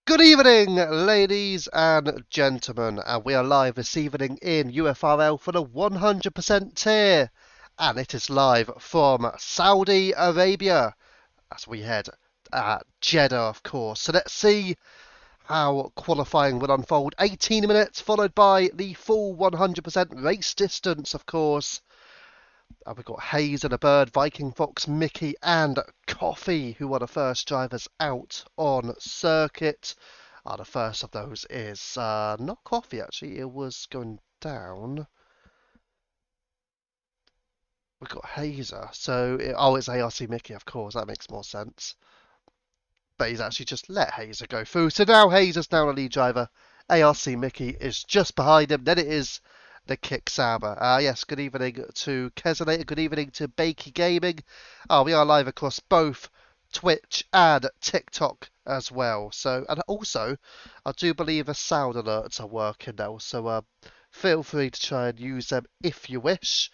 Good evening, ladies and gentlemen, and we are live this evening in UFRL for the 100% tier, and it is live from Saudi Arabia as we head at Jeddah, of course. So let's see how qualifying will unfold. 18 minutes, followed by the full 100% race distance, of course. We've got Hayes and a Bird, Viking Fox, Mickey, and Coffee, who are the first drivers out on circuit. The first of those is not Coffee, actually. It was going down. We've got Hazer. It's ARC Mickey, of course. That makes more sense. But he's actually just let Hazer go through. So now Hazer's now the lead driver. ARC Mickey is just behind him. Then it is the Kick Sauber. Yes, good evening to Kesonator. Good evening to Bakey Gaming. We are live across both Twitch and TikTok as well. And also, I do believe the sound alerts are working now. So feel free to try and use them if you wish.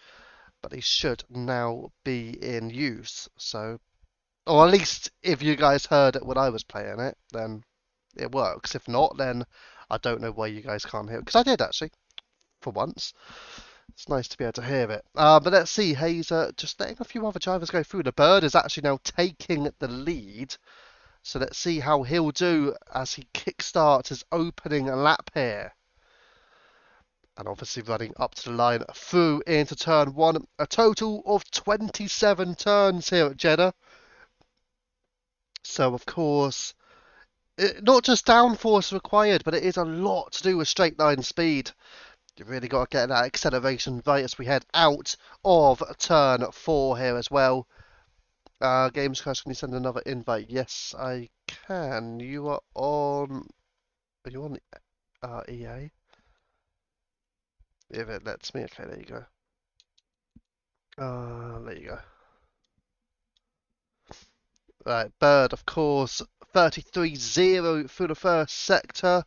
But they should now be in use. Or at least if you guys heard it when I was playing it, then it works. If not, then I don't know why you guys can't hear it. Because I did, actually, for once. It's nice to be able to hear it. But let's see. Hazer just letting a few other drivers go through. The Bird is actually now taking the lead. So let's see how he'll do as he kickstarts his opening lap here. And obviously running up to the line through into turn one. A total of 27 turns here at Jeddah. So, of course, not just downforce required, but it is a lot to do with straight line speed. You've really got to get that acceleration right as we head out of turn 4 here as well. Games Crash, can you send another invite? Yes, I can. Are you on EA? If it lets me. Okay, there you go. There you go. Right, Bird, of course, 33-0 through the first sector.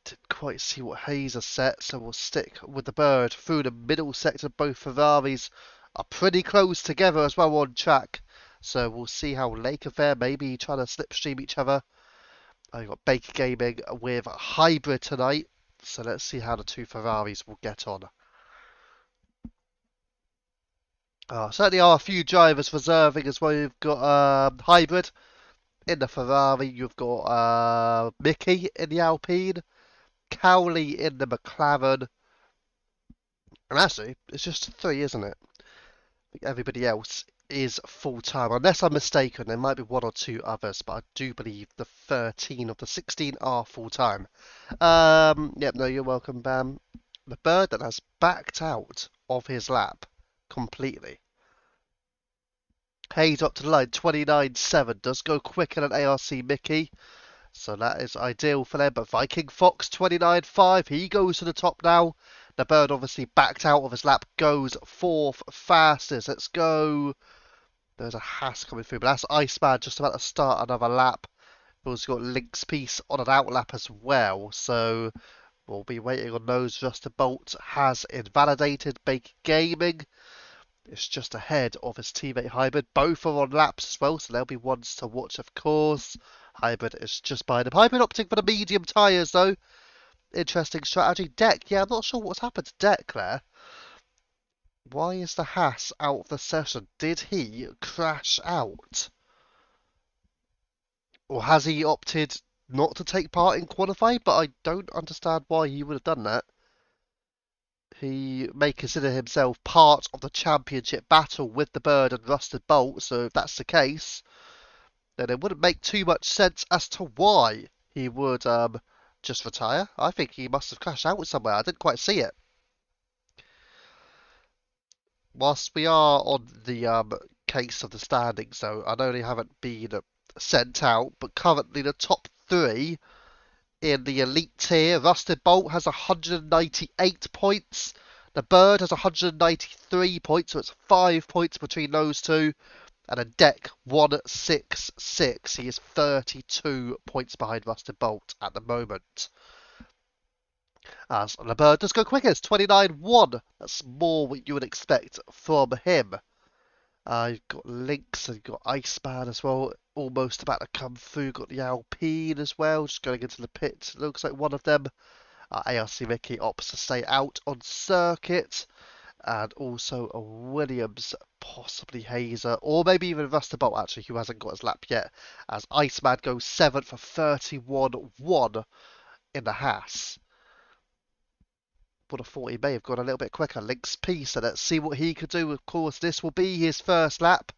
Didn't quite see what Hazer set, so we'll stick with the Bird through the middle sector. Both Ferraris are pretty close together as well on track. So we'll see how Lake Affair maybe trying to slipstream each other. I've got Baker Gaming with Hybrid tonight. So let's see how the two Ferraris will get on. Certainly are a few drivers reserving as well. You've got Hybrid in the Ferrari. You've got Mickey in the Alpine. Cowley in the McLaren. And actually, it's just 3, isn't it? I think everybody else is full-time. Unless I'm mistaken, there might be 1 or 2 others, but I do believe the 13 of the 16 are full-time. Yep, no, you're welcome, Bam. The Bird that has backed out of his lap completely. Hayes up to the line, 29.7. Does go quicker than ARC Mickey. So that is ideal for them. But Viking Fox, 29.5. He goes to the top now. The Bird obviously backed out of his lap. Goes 4th fastest. Let's go. There's a Haas coming through. But that's Iceman just about to start another lap. We've also got Link's Piece on an out lap as well. So we'll be waiting on those. Rusted Bolt has invalidated. Bake Gaming. It's just ahead of his teammate Hybrid. Both are on laps as well, so there'll be ones to watch, of course. Hybrid is just behind him. Hybrid opting for the medium tyres, though. Interesting strategy. Deck, yeah, I'm not sure what's happened to Deck there. Why is the Haas out of the session? Did he crash out? Or has he opted not to take part in qualifying? But I don't understand why he would have done that. He may consider himself part of the championship battle with the Bird and Rusted Bolt, so if that's the case, then it wouldn't make too much sense as to why he would just retire. I think he must have crashed out somewhere. I didn't quite see it. Whilst we are on the case of the standings, though, I know they haven't been sent out, but currently the top 3 in the elite tier. Rusted Bolt has 198 points. The Bird has 193 points, so it's 5 points between those two. And a Deck 166. He is 32 points behind Rusted Bolt at the moment. As the Bird does go quickest, 29.1. That's more what you would expect from him. You've got Lynx and you've got Iceman as well, almost about to come through. Got the Alpine as well, just going into the pit. Looks like one of them. ARC Mickey opts to stay out on circuit. And also a Williams, possibly Hazer, or maybe even Rustabolt actually, who hasn't got his lap yet, as Iceman goes 7th for 31.1 in the Haas. Would have thought he may have gone a little bit quicker. Lynx P, so let's see what he could do. Of course, this will be his first lap,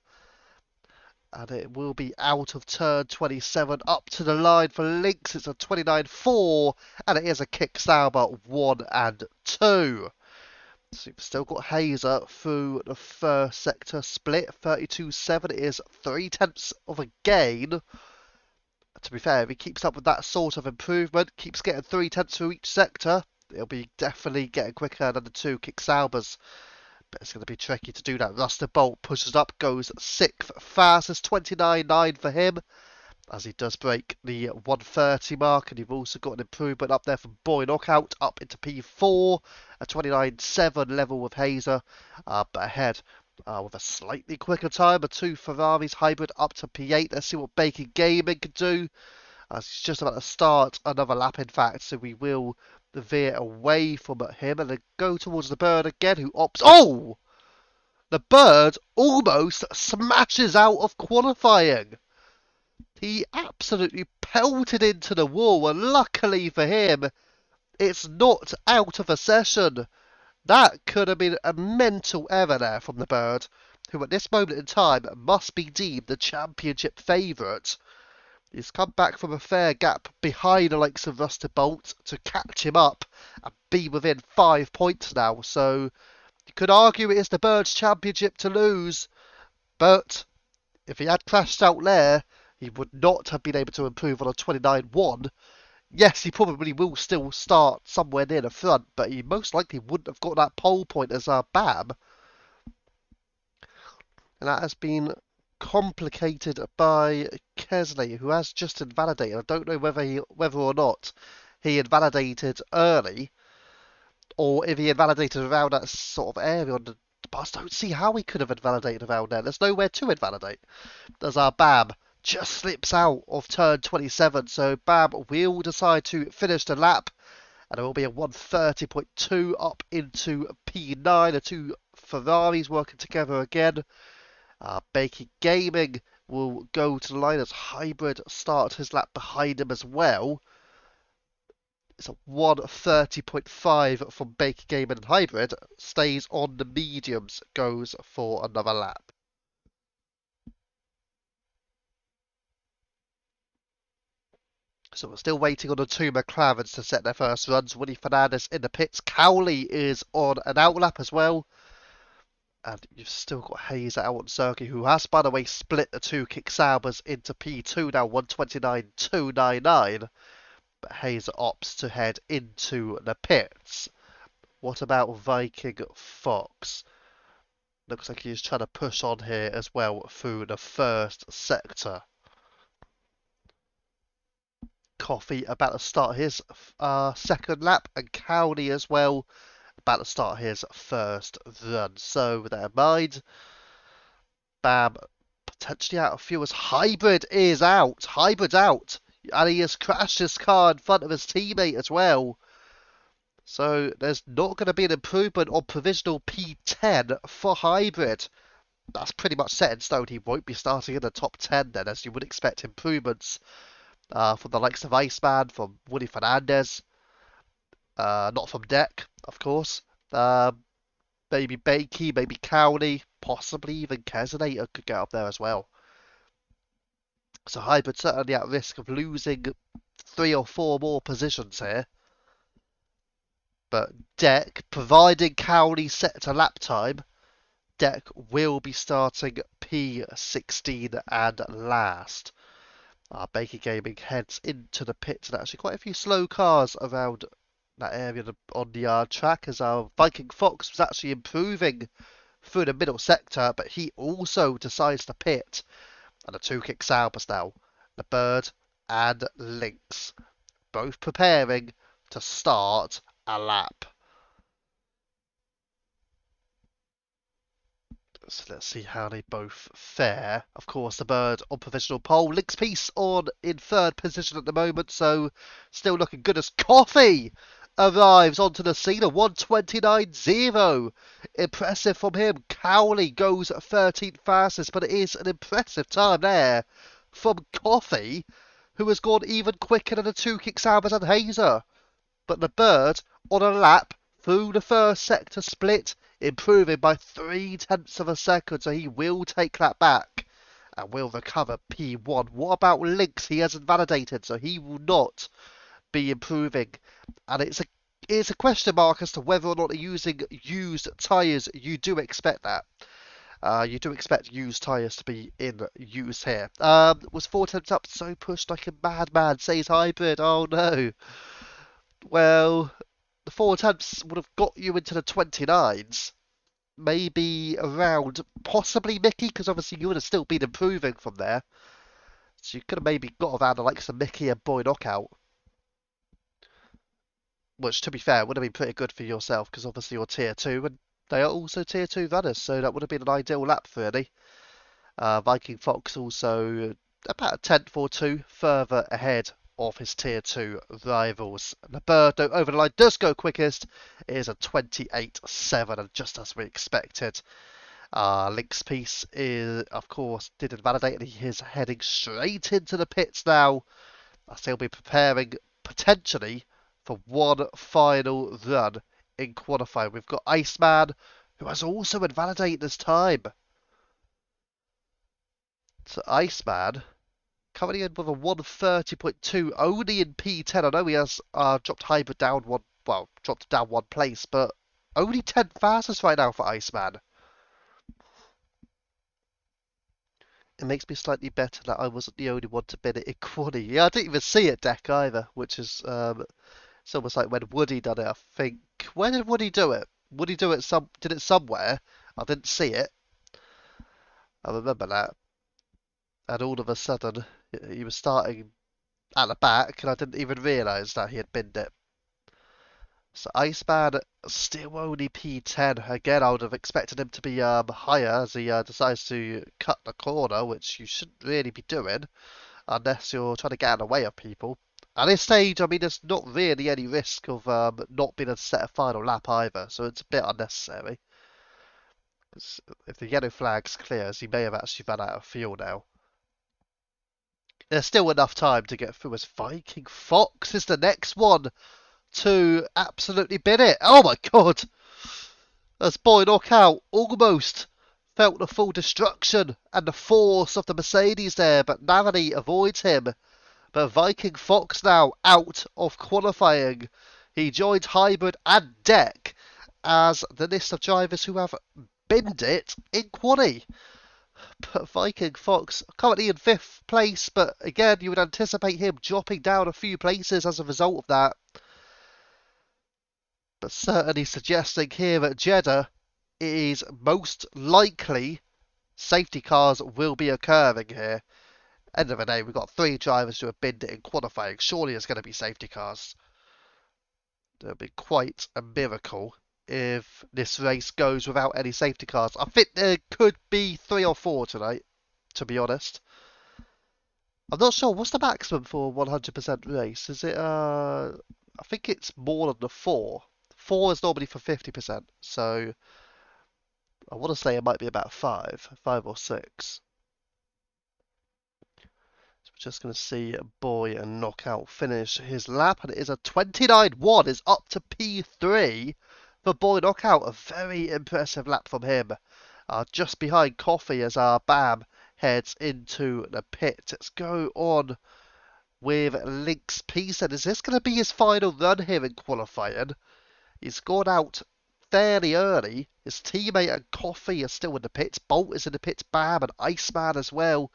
and it will be out of turn 27 up to the line for Lynx. It's a 29.4, and it is a kick Sauber 1 and 2. So you've still got Hazer through the first sector split, 32.7. It is 3/10 of a gain. To be fair, if he keeps up with that sort of improvement, keeps getting 3/10 through each sector, it'll be definitely getting quicker than the two kick Saubers. But it's going to be tricky to do that. Ruster Bolt pushes up, goes 6th fastest, 29.9 for him, as he does break the 130 mark. And you've also got an improvement up there from Boy Knockout up into P4, a 29.7 level with Hazer, but ahead with a slightly quicker time, a two Ferraris hybrid up to P8. Let's see what Baker Gaming can do, as he's just about to start another lap, in fact, so we will veer away from him and then go towards the bird again, who opts. Oh! The bird almost smashes out of qualifying. He absolutely pelted into the wall, and luckily for him, it's not out of a session. That could have been a mental error there from the bird, who at this moment in time must be deemed the championship favourite. He's come back from a fair gap behind the likes of Rusty Bolt to catch him up and be within 5 points now. So you could argue it is the bird's championship to lose, but if he had crashed out there, he would not have been able to improve on a 29.1. Yes, he probably will still start somewhere near the front, but he most likely wouldn't have got that pole point as Bam. And that has been complicated by Kesley, who has just invalidated. I don't know whether or not he invalidated early, or if he invalidated around that sort of area. But I don't see how he could have invalidated around there. There's nowhere to invalidate. There's Bam just slips out of turn 27, so Bam will decide to finish the lap, and it will be a 130.2 up into P9. The two Ferraris working together again. Baker Gaming will go to the line as Hybrid starts his lap behind him as well. It's a 130.5 from Baker Gaming, and Hybrid stays on the mediums, goes for another lap. So we're still waiting on the two McLarens to set their first runs. Willie Fernandez in the pits. Cowley is on an outlap as well. And you've still got Hayes out on circuit, who has, by the way, split the two kick Saubers into P2 now, 129.299. But Hayes opts to head into the pits. What about Viking Fox? Looks like he's trying to push on here as well through the first sector. Coffee about to start his second lap, and Cowley as well about to start his first run. So with that in mind, Bam potentially out of fuel as Hybrid is out. Hybrid's out, and he has crashed his car in front of his teammate as well. So there's not going to be an improvement on provisional P10 for Hybrid. That's pretty much set in stone. He won't be starting in the top 10 then, as you would expect improvements from the likes of Iceman, from Woody Fernandez, not from Deck, of course. Maybe Bakey, maybe Cowley, possibly even Kesenator could get up there as well. So Hybrid certainly at risk of losing 3 or 4 more positions here. But Deck, providing Cowley set to lap time, Deck will be starting P16 and last. Baker Gaming heads into the pits, and actually quite a few slow cars around that area on the track, as our Viking Fox was actually improving through the middle sector, but he also decides to pit. And the two kick Saubers now, the Bird and Lynx, both preparing to start a lap. So let's see how they both fare. Of course, the bird on provisional pole. Link's Peace on in third position at the moment, so still looking good as Coffee arrives onto the scene. A 1:29.0. Impressive from him. Cowley goes 13th fastest, but it is an impressive time there from Coffee, who has gone even quicker than the two Kicks Albert and Hazer. But the bird on a lap through the first sector split, improving by 0.3 of a second, so he will take that back and will recover P1. What about Lynx? He hasn't validated, so he will not be improving. And it's a question mark as to whether or not they're using used tyres. You do expect that. You do expect used tyres to be in use here. Was 4 tenths up so pushed like a madman, says Hybrid. Oh no. Well, the 4 attempts would have got you into the 29s. Maybe around, possibly Mickey, because obviously you would have still been improving from there. So you could have maybe got around the likes of Mickey and Boy Knockout. Which, to be fair, would have been pretty good for yourself, because obviously you're tier 2, and they are also tier 2 runners, so that would have been an ideal lap for Eddie. Viking Fox also about a tenth or two further ahead of his tier 2 rivals. The bird, though, over the line does go quickest. It is a 28.7, and just as we expected. Link's Piece is, of course, did invalidate, and he is heading straight into the pits now. As he'll be preparing potentially for one final run in qualifying. We've got Iceman, who has also invalidated his time. So Iceman currently in with a 1:30.2, only in P10. I know he has dropped Hybrid down one, well, dropped down one place, but only 10 fastest right now for Iceman. It makes me slightly better that I wasn't the only one to bid it in quali. Yeah, I didn't even see it, Deck, either, which is it's almost like when Woody done it. I think, where did Woody do it? Woody did it somewhere. I didn't see it. I remember that. And all of a sudden, he was starting at the back, and I didn't even realise that he had binned it. So Iceman still only P10. Again, I would have expected him to be higher as he decides to cut the corner, which you shouldn't really be doing unless you're trying to get in the way of people. At this stage, I mean, there's not really any risk of not being able to set a final lap either, so it's a bit unnecessary. If the yellow flag's clears, he may have actually run out of fuel now. There's still enough time to get through as Viking Fox is the next one to absolutely bin it. Oh my god! As Boy Knockout almost felt the full destruction and the force of the Mercedes there, but narrowly avoids him. But Viking Fox now out of qualifying. He joins Hybrid and Deck as the list of drivers who have binned it in quali. But Viking Fox currently in 5th place, but again, you would anticipate him dropping down a few places as a result of that. But certainly suggesting here at Jeddah, it is most likely safety cars will be occurring here. End of the day, we've got 3 drivers who have binned it in qualifying. Surely it's going to be safety cars. It would be quite a miracle if this race goes without any safety cars. I think there could be 3 or 4 tonight, to be honest. I'm not sure. What's the maximum for a 100% race? Is it, I think it's more than the 4. 4 is normally for 50%, so I want to say it might be about 5 or 6. Just going to see Boy and Knockout finish his lap, and it is a 29.1. Is up to P3 for Boy Knockout. A very impressive lap from him. Just behind Coffee as our Bam heads into the pit. Let's go on with Link's Peace. And is this going to be his final run here in qualifying? He's gone out fairly early. His teammate and Coffee are still in the pits. Bolt is in the pits. Bam and Iceman as well.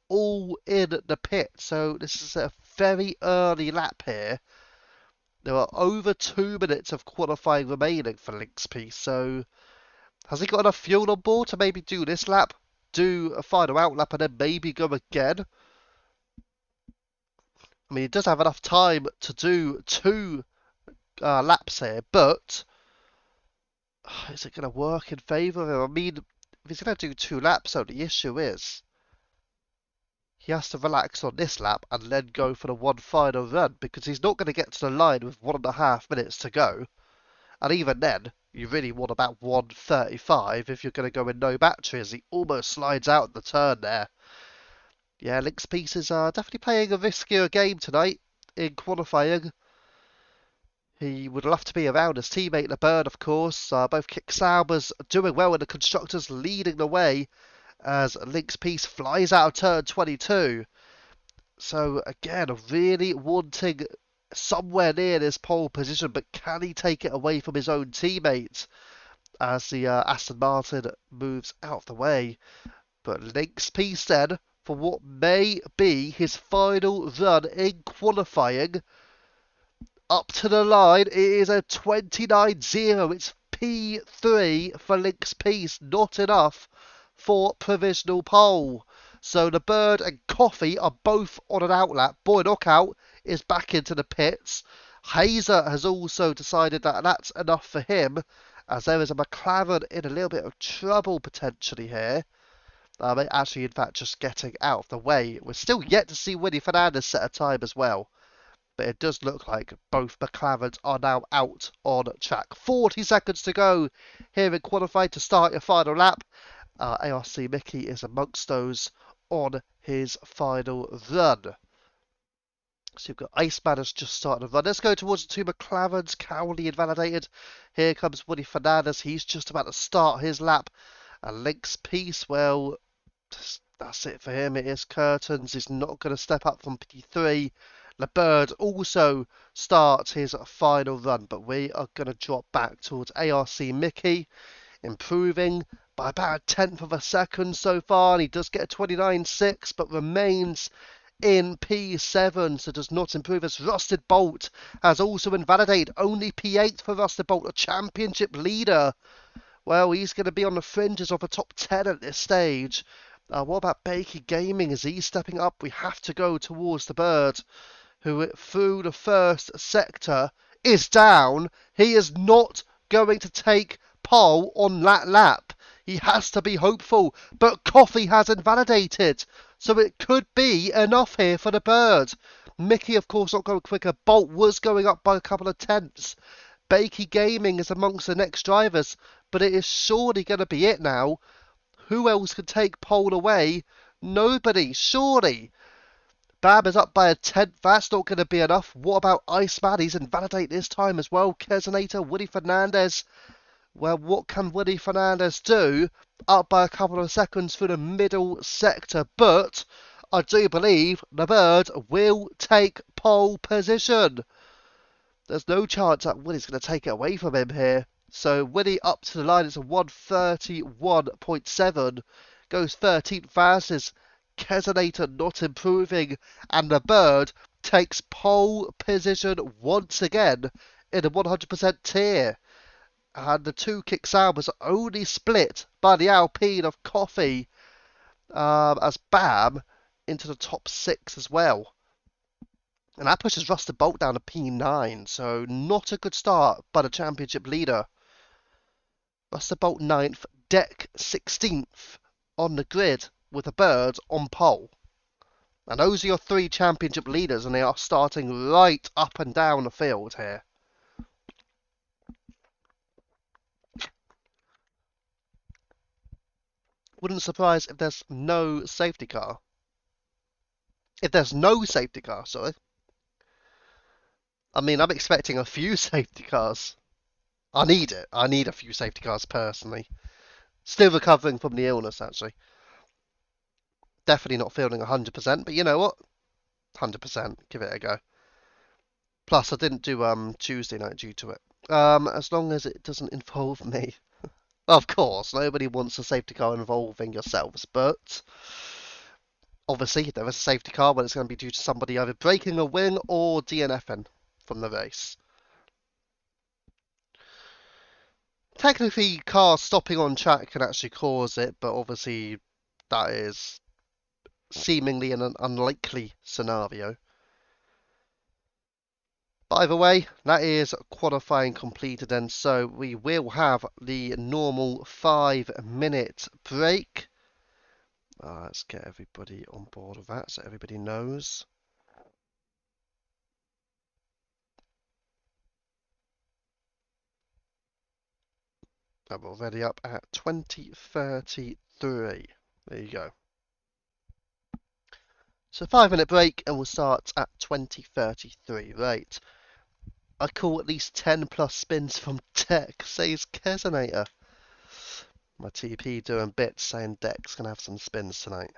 All in the pit, so this is a very early lap here. There are over 2 minutes of qualifying remaining for Link's Piece, so has he got enough fuel on board to maybe do this lap, do a final out lap, and then maybe go again? I mean, he does have enough time to do 2 laps here, but is it going to work in favour of him? I mean, if he's going to do 2 laps, so the issue is he has to relax on this lap and then go for the one final run because he's not going to get to the line with 1.5 minutes to go. And even then, you really want about 1:35 if you're going to go in no battery as he almost slides out the turn there. Yeah, Link's Pieces are definitely playing a riskier game tonight in qualifying. He would love to be around his teammate the Bird, of course. Both Kick Saubers doing well and the constructors leading the way as Link's Piece flies out of turn 22. So again, really wanting somewhere near this pole position, but can he take it away from his own teammates as the Aston Martin moves out of the way? But Link's Piece then, for what may be his final run in qualifying, up to the line, it is a 29-0. It's P3 for Link's Piece, not enough for provisional pole. So the Bird and Coffee are both on an outlap. Boy Knockout is back into the pits. Hazer has also decided that that's enough for him, as there is a McLaren in a little bit of trouble potentially here. Actually, in fact, just getting out of the way. We're still yet to see Winnie Fernandez set a time as well. But it does look like both McLarens are now out on track. 40 seconds to go here in qualifying to start your final lap. ARC Mickey is amongst those on his final run. So you've got Iceman has just started a run. Let's go towards the 2 McLarens. Cowley invalidated. Here comes Woody Fernandez. He's just about to start his lap. And Link's Piece, well, that's it for him. It is curtains. He's not going to step up from P3. The Bird also starts his final run, but we are going to drop back towards ARC Mickey, improving by about a tenth of a second so far, and he does get a 29.6, but remains in P7, so does not improve as Rusted Bolt has also invalidated. Only P8 for Rusted Bolt, a championship leader. Well, he's going to be on the fringes of a top 10 at this stage. What about Bakey Gaming? Is he stepping up? We have to go towards the Bird, who through the first sector is down. He is not going to take pole on that lap. He has to be hopeful, but Coffee has invalidated, so it could be enough here for the Bird. Mickey, of course, not going quicker. Bolt was going up by a couple of tenths. Bakey Gaming is amongst the next drivers, but it is surely going to be it now. Who else can take pole away? Nobody, surely. Bam is up by a tenth. That's not going to be enough. What about Iceman? He's invalidated this time as well. Kesonator, Woody Fernandez. Well, what can Woody Fernandez do? Up by a couple of seconds through the middle sector. But I do believe the Bird will take pole position. There's no chance that Woody's going to take it away from him here. So Woody up to the line. It's a 1:31.7. Goes 13th fastest. Kesonator not improving, and the Bird takes pole position once again in the 100% tier. And the 2 Kick Saubers are only split by the Alpine of Coffee as Bam into the top 6 as well. And that pushes Rusted Bolt down to P9, so not a good start by the championship leader. Rusted Bolt 9th, Deck 16th on the grid with the Bird on pole. And those are your 3 championship leaders, and they are starting right up and down the field here. Wouldn't surprise if there's no safety car. If there's no safety car, sorry. I mean, I'm expecting a few safety cars. I need it. I need a few safety cars personally. Still recovering from the illness, actually. Definitely not feeling 100%, but you know what? 100%. Give it a go. Plus, I didn't do Tuesday night due to it. As long as it doesn't involve me. Of course, nobody wants a safety car involving yourselves, but obviously there is a safety car when it's going to be due to somebody either breaking a wing or DNFing from the race. Technically, cars stopping on track can actually cause it, but obviously that is seemingly an unlikely scenario. But either way, that is qualifying completed, and so we will have the normal 5 minute break. Let's get everybody on board with that so everybody knows. And we're already up at 20:33. There you go. So 5 minute break and we'll start at 20:33. Right. I call at least 10 plus spins from Deck, says Kesonator. My TP doing bits saying Deck's gonna have some spins tonight.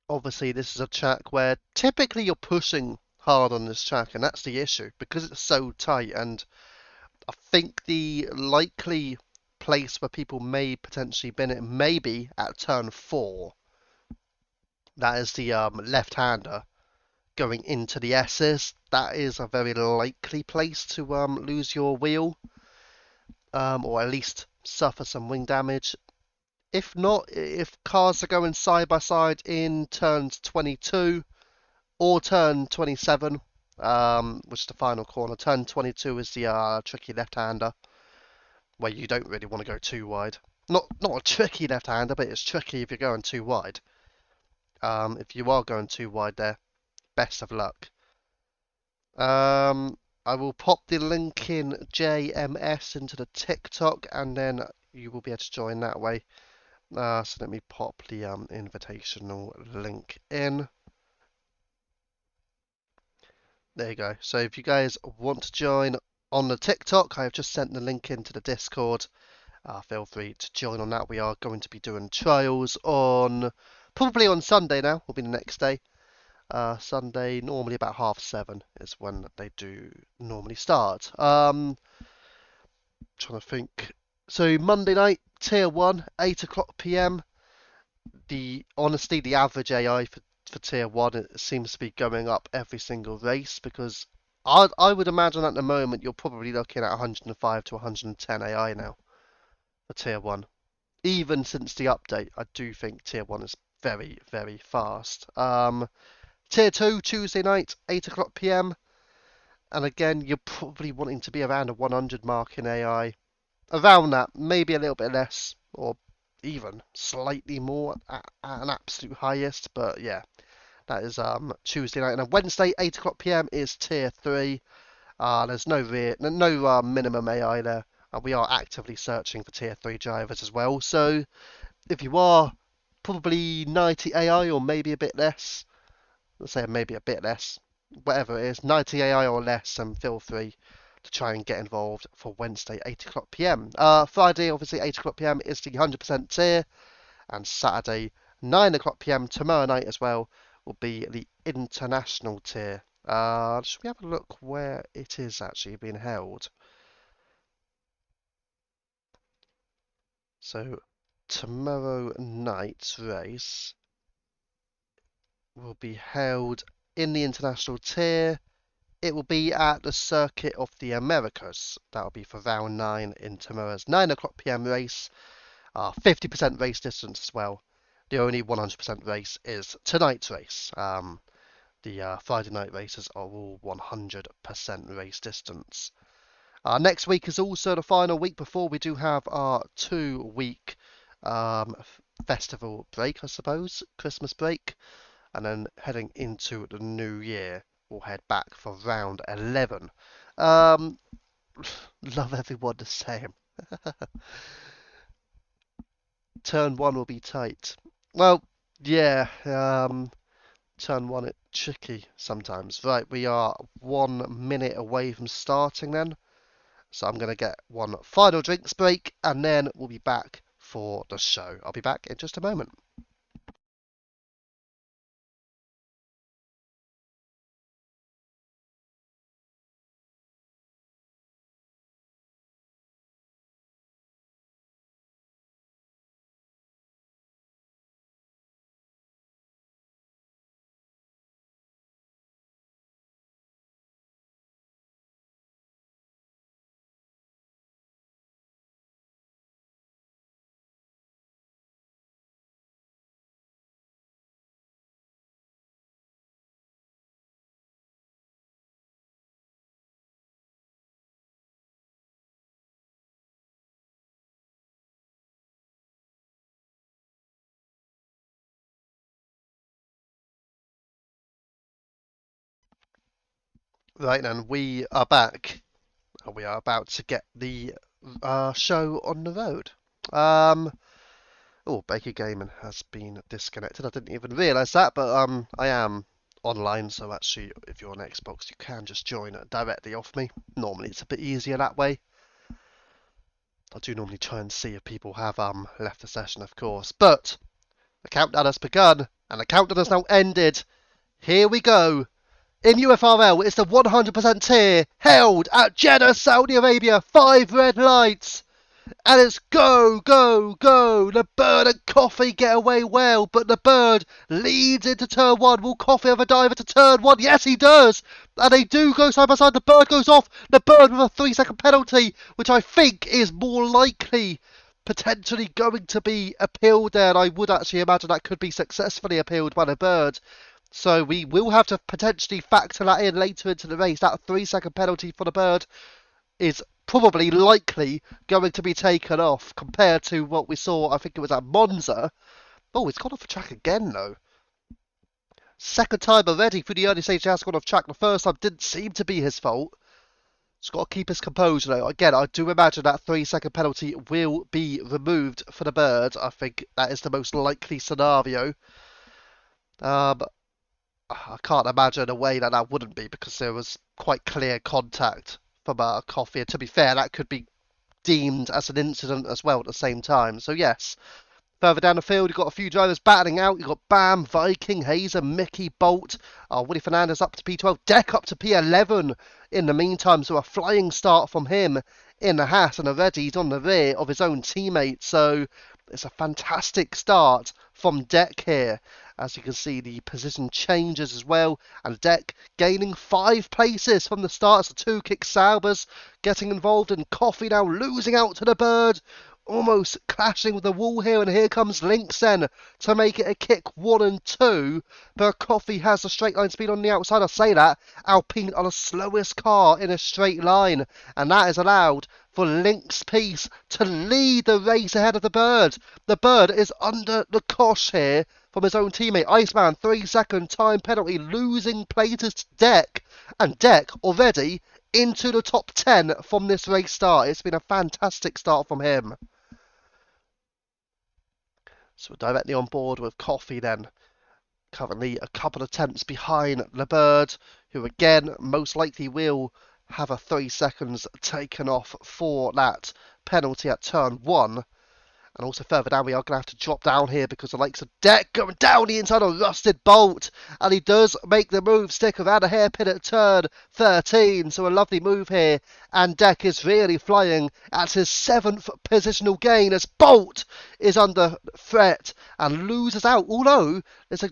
Obviously, this is a track where typically you're pushing hard on this track, and that's the issue because it's so tight. And I think the likely place where people may potentially bin it may be at turn 4. That is the left-hander going into the S's. That is a very likely place to lose your wheel, or at least suffer some wing damage. If not, if cars are going side by side in turns 22 or turn 27, which is the final corner. Turn 22 is the tricky left-hander, where you don't really want to go too wide. Not a tricky left-hander, but it's tricky if you're going too wide. If you are going too wide there, best of luck. I will pop the link in JMS into the TikTok, and then you will be able to join that way. So let me pop the invitational link in. There you go. So if you guys want to join on the TikTok, I have just sent the link into the Discord. Feel free to join on that. We are going to be doing trials on probably on Sunday now. Will be the next day. Sunday, normally about 7:30 is when they do normally start. Trying to think. So Monday night, tier 1, 8 o'clock PM. Honestly, the average AI for tier 1 it seems to be going up every single race because I would imagine at the moment you're probably looking at 105 to 110 AI now for tier 1. Even since the update, I do think tier 1 is very, very fast. Tier 2, Tuesday night, 8 o'clock PM. And again, you're probably wanting to be around a 100 mark in AI. Around that, maybe a little bit less, or even slightly more at an absolute highest. But yeah, that is Tuesday night. And then Wednesday, 8 o'clock PM is tier 3. There's no minimum AI there. We are actively searching for tier 3 drivers as well. So if you are probably 90 AI or maybe a bit less, let's say maybe a bit less, whatever it is, 90 AI or less, and feel free to try and get involved for Wednesday, 8 o'clock PM. Friday, obviously, 8 o'clock PM is the 100% tier, and Saturday, 9 o'clock PM tomorrow night as well, will be the international tier. Should we have a look where it is actually being held? So, tomorrow night's race will be held in the international tier. It will be at the Circuit of the Americas. That will be for round 9 in tomorrow's 9 o'clock PM race. 50% race distance as well. The only 100% race is tonight's race. The Friday night races are all 100% race distance. Next week is also the final week before we do have our 2-week festival break, I suppose, Christmas break. And then heading into the new year, we'll head back for round 11. Love everyone the same. Turn 1 will be tight. Well, yeah, turn 1 it's tricky sometimes. Right, we are 1 minute away from starting then. So I'm going to get one final drinks break and then we'll be back for the show. I'll be back in just a moment. Right then, we are back. We are about to get the show on the road. Um, oh, Baker Gaming has been disconnected. I didn't even realise that, but I am online, so actually, if you're on Xbox, you can just join directly off me. Normally, it's a bit easier that way. I do normally try and see if people have left the session, of course, but the countdown has begun and the countdown has now ended. Here we go. In UFRL, it's the 100% tier held at Jeddah, Saudi Arabia. 5 red lights. And it's go, go, go. The bird and Coffee get away well, but the bird leads into turn one. Will Coffee have a diver to turn one? Yes, he does. And they do go side by side. The bird goes off. The bird with a 3-second penalty, which I think is more likely potentially going to be appealed there. And I would actually imagine that could be successfully appealed by the bird. So we will have to potentially factor that in later into the race. That 3-second penalty for the bird is probably likely going to be taken off compared to what we saw, I think it was at Monza. Oh, it's gone off the track again, though. Second time already through the early stage, he has gone off track. The first time didn't seem to be his fault. He's got to keep his composure, though. Again, I do imagine that 3-second penalty will be removed for the bird. I think that is the most likely scenario. I can't imagine a way that that wouldn't be because there was quite clear contact from Coffee. And to be fair, that could be deemed as an incident as well at the same time. So yes, further down the field, you've got a few drivers battling out. You've got Bam, Viking, Hazer, Mickey, Bolt, Woody Fernandez up to P12, Deck up to P11 in the meantime. So a flying start from him in the Haas, and already he's on the rear of his own teammate. So it's a fantastic start from Deck here. As you can see, the position changes as well, and Deck gaining 5 places from the start. So 2 kick Saubers getting involved, and Coffee now losing out to the bird, almost clashing with the wall here. And here comes Lynx then to make it a kick 1 and 2. But Coffee has the straight line speed on the outside. I say that, Alpine are the slowest car in a straight line, and that is allowed for Lynx Peace to lead the race ahead of the bird. The bird is under the cosh here from his own teammate. Iceman, 3-second time penalty, losing places to Deck. And Deck already into the top 10 from this race start. It's been a fantastic start from him. So we're directly on board with Coffee then. Currently a couple of tenths behind the bird, who again most likely will have a 3 seconds taken off for that penalty at turn 1. And also further down, we are going to have to drop down here because the likes of Deck going down the inside of Rusted Bolt. And he does make the move, stick around a hairpin at turn 13. So a lovely move here. And Deck is really flying at his 7th positional gain as Bolt is under threat and loses out. Although there's a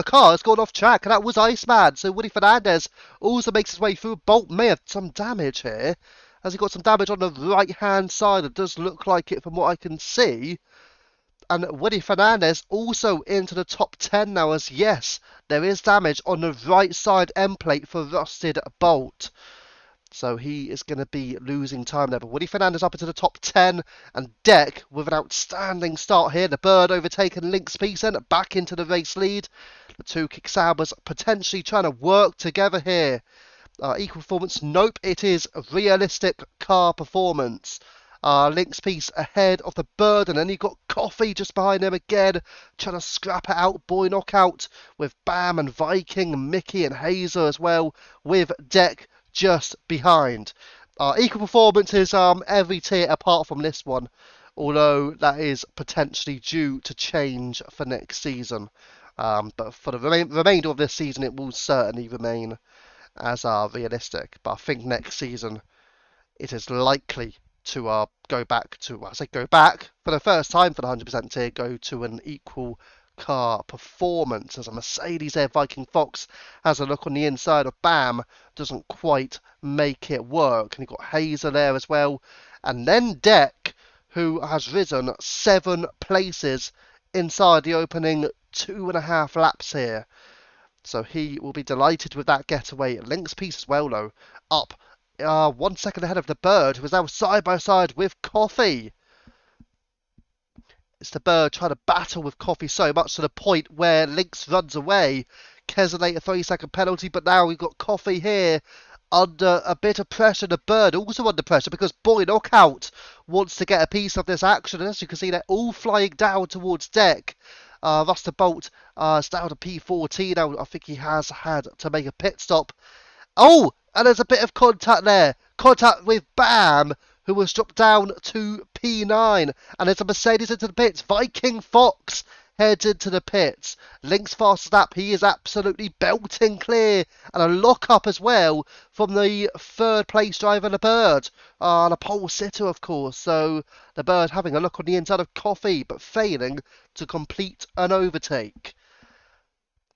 car that's gone off track, and that was Iceman. So Woody Fernandez also makes his way through. Bolt may have some damage here. Has he got some damage on the right-hand side? It does look like it from what I can see. And Woody Fernandez also into the top 10 now, as yes, there is damage on the right side end plate for Rusted Bolt. So he is going to be losing time there. But Woody Fernandez up into the top 10. And Deck with an outstanding start here. The bird overtaken Lynx Pearson back into the race lead. The 2 kick Saubers potentially trying to work together here. Equal performance? Nope, it is a realistic car performance. Lynx Piece ahead of the bird, and then you've got Coffee just behind him again, trying to scrap it out. Boy Knockout with Bam and Viking, Mickey and Hazer as well, with Deck just behind. Equal performance is every tier apart from this one, although that is potentially due to change for next season. But for the remainder of this season, it will certainly remain as realistic. But I think next season it is likely to go back to, well, I say go back for the first time for the 100% tier, go to an equal car performance, as a Mercedes Air Viking Fox has a look on the inside of Bam, doesn't quite make it work. And you've got Hazer there as well, and then Deck, who has risen 7 places inside the opening 2.5 laps here. So he will be delighted with that getaway. Lynx Piece as well, though, up 1 second ahead of the bird, who is now side by side with Coffee. It's the bird trying to battle with Coffee so much to the point where Lynx runs away, Keselate a 3-second penalty, but now we've got Coffee here under a bit of pressure. The Bird also under pressure because Boy Knockout wants to get a piece of this action. And as you can see, they're all flying down towards deck. Ruster Bolt is down to P14 now. I think he has had to make a pit stop. Oh, and there's a bit of contact there. Contact with Bam, who was dropped down to P9. And there's a Mercedes into the pits. Viking Fox heads into the pits. Links fast snap. He is absolutely belting clear. And a lock-up as well from the third place driver, the Bird. The pole sitter, of course. So the Bird having a look on the inside of Coffee, but failing to complete an overtake.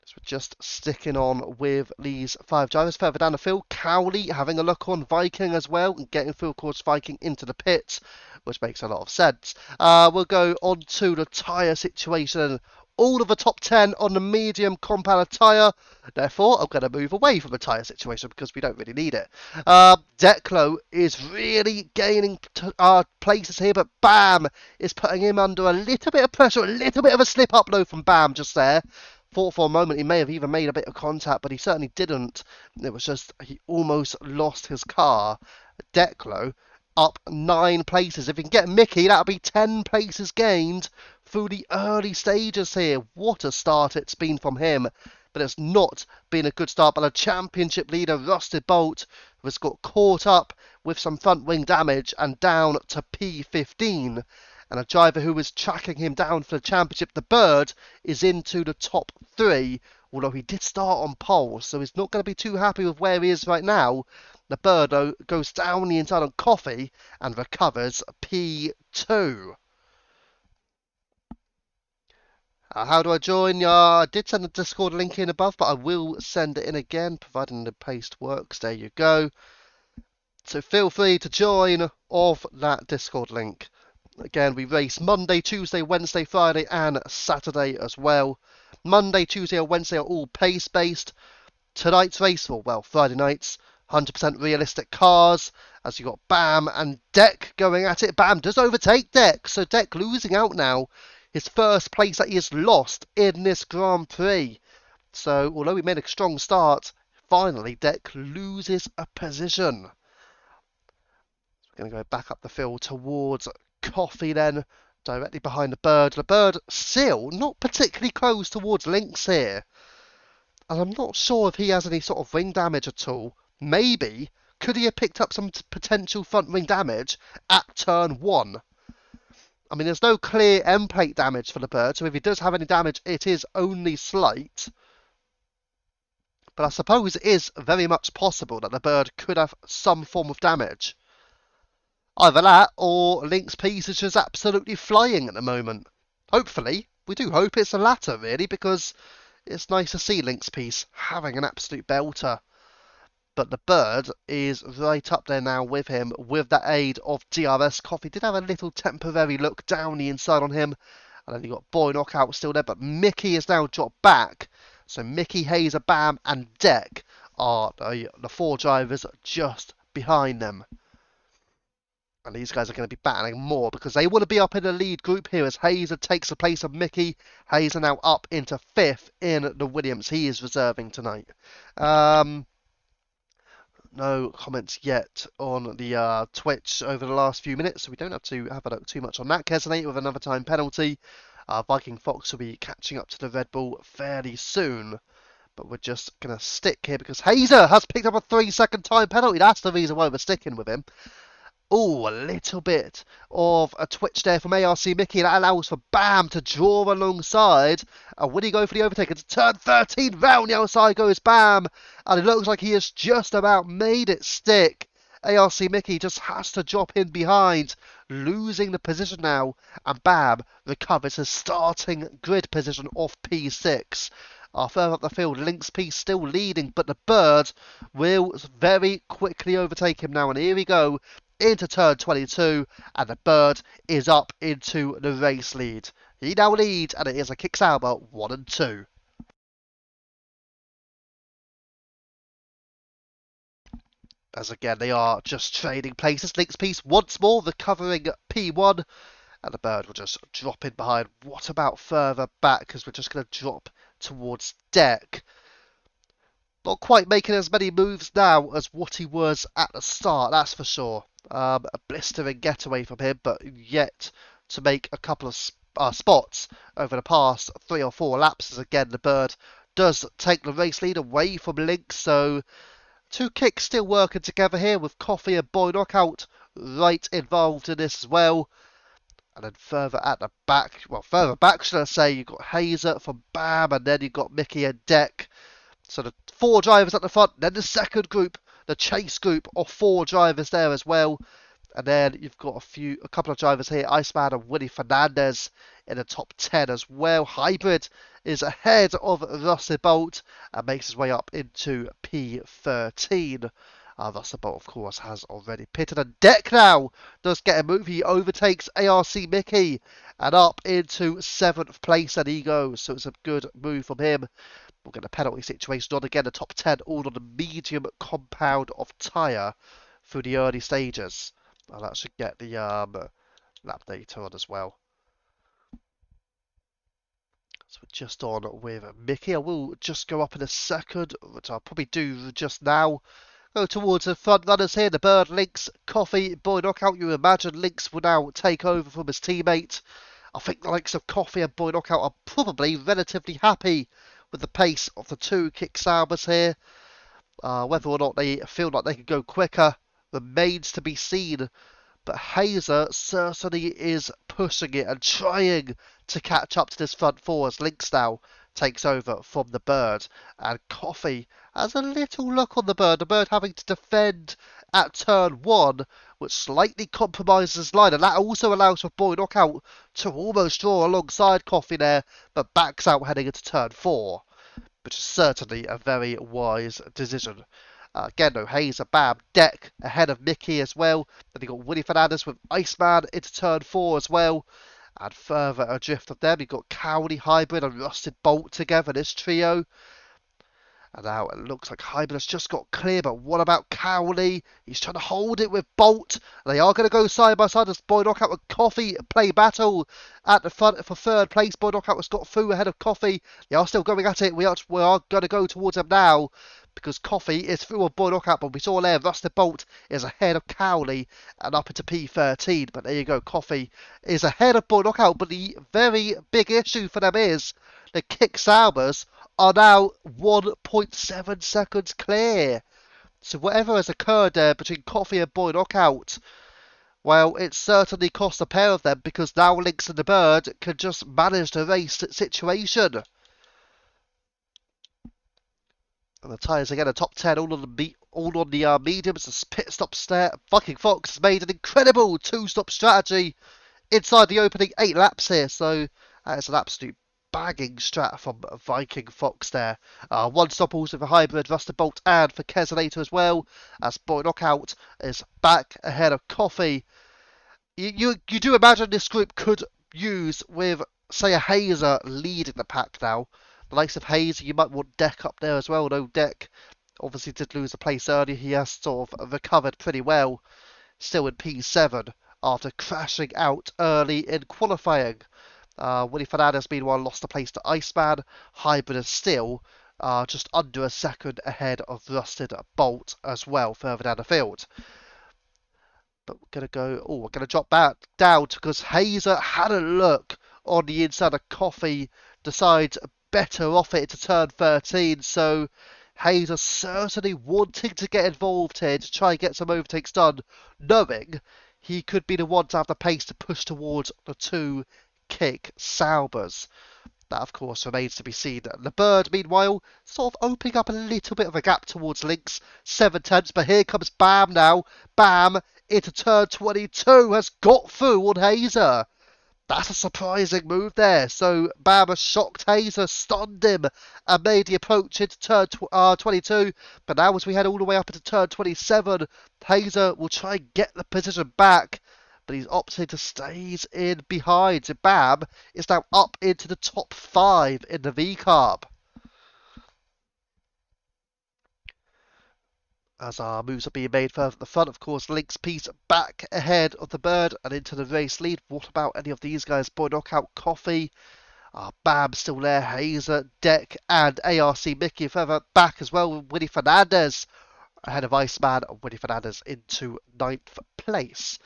So we're just sticking on with these 5 drivers. Further down the field, Cowley having a look on Viking as well and getting through, of course, Viking into the pits, which makes a lot of sense. We'll go on to the tyre situation. All of the top 10 on the medium compound tyre. Therefore, I'm going to move away from the tyre situation because we don't really need it. Declo is really gaining places here, but Bam is putting him under a little bit of pressure, a little bit of a slip up low from Bam just there. Thought for a moment he may have even made a bit of contact, but he certainly didn't. It was just he almost lost his car. Declo up 9 places. If he can get Mickey, that'll be 10 places gained through the early stages here. What a start it's been from him. But it's not been a good start by the championship leader, Rusted Bolt, who has got caught up with some front wing damage and down to P15. And a driver who was tracking him down for the championship, the Bird, is into the top 3, although he did start on pole, so he's not going to be too happy with where he is right now. The Bird, though, goes down the inside on Coffee and recovers P2. How do I join? I did send the Discord link in above, but I will send it in again, providing the paste works. There you go. So feel free to join off that Discord link. Again, we race Monday, Tuesday, Wednesday, Friday, and Saturday as well. Monday, Tuesday, and Wednesday are all pace-based. Tonight's race, well, Friday nights, 100% realistic cars, as you got Bam and Deck going at it. Bam does overtake Deck, so Deck losing out now. His first place that he has lost in this Grand Prix. So, although he made a strong start, finally Deck loses a position. So we're going to go back up the field towards Coffee then, directly behind the Bird. The Bird still not particularly close towards Lynx here. And I'm not sure if he has any sort of wing damage at all. Maybe. Could he have picked up some potential front wing damage at turn 1? I mean, there's no clear end plate damage for the Bird, so if he does have any damage, it is only slight. But I suppose it is very much possible that the Bird could have some form of damage. Either that, or Link's piece is just absolutely flying at the moment. Hopefully. We do hope it's the latter, really, because it's nice to see Link's piece having an absolute belter. But the Bird is right up there now with him, with the aid of DRS. Coffee did have a little temporary look down the inside on him. And then you got Boy Knockout still there, but Mickey has now dropped back. So Mickey, Hazer, Bam, and Deck are the 4 drivers just behind them. And these guys are going to be battling more because they want to be up in the lead group here as Hazer takes the place of Mickey. Hazer now up into 5th in the Williams. He is reserving tonight. No comments yet on the Twitch over the last few minutes, so we don't have to have a look too much on that. Keselate with another time penalty. Viking Fox will be catching up to the Red Bull fairly soon. But we're just going to stick here because Hazer has picked up a 3-second time penalty. That's the reason why we're sticking with him. Oh, a little bit of a twitch there from ARC Mickey. That allows for Bam to draw alongside. And will he go for the overtake? It's turn 13. Round the outside goes Bam. And it looks like he has just about made it stick. ARC Mickey just has to drop in behind, losing the position now. And Bam recovers his starting grid position off P6. Further up the field, Link's piece still leading, but the Bird will very quickly overtake him now. And here we go into turn 22, and the Bird is up into the race lead. He now leads, and it is a Kicksauber 1 and 2. As again, they are just trading places. Link's piece once more recovering P1, and the Bird will just drop in behind. What about further back? Because we're just going to drop towards Deck. Not quite making as many moves now as what he was at the start, that's for sure. A blistering getaway from him, but yet to make a couple of spots over the past 3 or 4 laps. As again, the bird does take the race lead away from Lynx, so two kicks still working together here with Coffee and Boy Knockout right involved in this as well. And then further at the back, well, further back, should I say, you've got Hazer from Bam, and then you've got Mickey and Deck. So the 4 drivers at the front, then the second group, the chase group of 4 drivers there as well. And then you've got a couple of drivers here, Iceman and Willie Fernandez in the top 10 as well. Hybrid is ahead of Russell Bolt and makes his way up into P13. Russell Bolt, of course, has already pitted. And Deck now does get a move. He overtakes ARC Mickey and up into 7th place, and he goes. So it's a good move from him. We'll get a penalty situation on again. The top 10 all on the medium compound of tyre through the early stages. And that should get the lap data on as well. So we're just on with Mickey. I will just go up in a second, which I'll probably do just now. Go towards the front runners here. The Bird, Lynx, Coffee, Boy Knockout. You imagine Lynx will now take over from his teammate. I think the likes of Coffee and Boy Knockout are probably relatively happy with the pace of the 2 kick Saubers here. Whether or not they feel like they can go quicker remains to be seen. But Hazer certainly is pushing it and trying to catch up to this front 4 as Lynx now takes over from the Bird. And Coffee has a little look on the Bird having to defend at turn 1, which slightly compromises his line, and that also allows for Boy Knockout to almost draw alongside Coffee there, but backs out heading into turn 4, which is certainly a very wise decision. Again, though, Hazer, Bam, Deck ahead of Mickey as well. Then you got Willie Fernandez with Iceman into turn 4 as well. And further adrift of them, you've got Cowley, Hybrid, and Rusted Bolt together, this trio. And now it looks like Hybrid has just got clear, but what about Cowley? He's trying to hold it with Bolt. They are going to go side by side as Boy Knockout and Coffee play battle at the front for 3rd place. Boy Knockout has got through ahead of Coffee. They are still going at it. We are going to go towards them now, because Coffee is through on Boy Knockout, but we saw there Rusted Bolt is ahead of Cowley and up into P13. But there you go, Coffee is ahead of Boy Knockout, but the very big issue for them is the kick Saubers are now 1.7 seconds clear. So whatever has occurred there between Coffee and Boy Knockout, well, it certainly cost a pair of them, because now Lynx and the Bird can just manage the race situation. And the tyres again, the top 10 all on the mediums. The pit stops there. Viking Fox has made an incredible 2-stop strategy inside the opening 8 laps here. So that is an absolute bagging strat from Viking Fox there. 1 stop also for Hybrid, Rusted Bolt, and for Kesonator as well, as Boy Knockout is back ahead of Coffee. You do imagine this group could use with, say, a Hazer leading the pack now. The likes of Hazer, you might want Deck up there as well, although Deck obviously did lose a place earlier. He has sort of recovered pretty well, still in P7 after crashing out early in qualifying. Willie Fernandez, meanwhile, lost a place to Iceman. Hybrid is still just under a second ahead of Rusted Bolt as well, further down the field. But we're going to drop back down because Hazer had a look on the inside of Coffee, decides better off it to turn 13. So Hazer certainly wanting to get involved here to try and get some overtakes done, knowing he could be the one to have the pace to push towards the 2 kick Saubers. That, of course, remains to be seen. The Bird, meanwhile, sort of opening up a little bit of a gap towards Lynx. 7/10, but here comes Bam now. Bam into turn 22 has got through on Hazer. That's a surprising move there. So Bam has shocked Hazer, stunned him, and made the approach into turn 22. But now as we head all the way up into turn 27, Hazer will try and get the position back, but he's opted to stay in behind. So Bam is now up into the top 5 in the V-Carb. As our moves are being made further at the front, of course, Lynx piece back ahead of the Bird and into the race lead. What about any of these guys? Boy Knockout, Coffee. Bam still there. Hazer, Deck, and ARC Mickey further back as well. Winnie Fernandez ahead of Iceman and Winnie Fernandez into 9th place.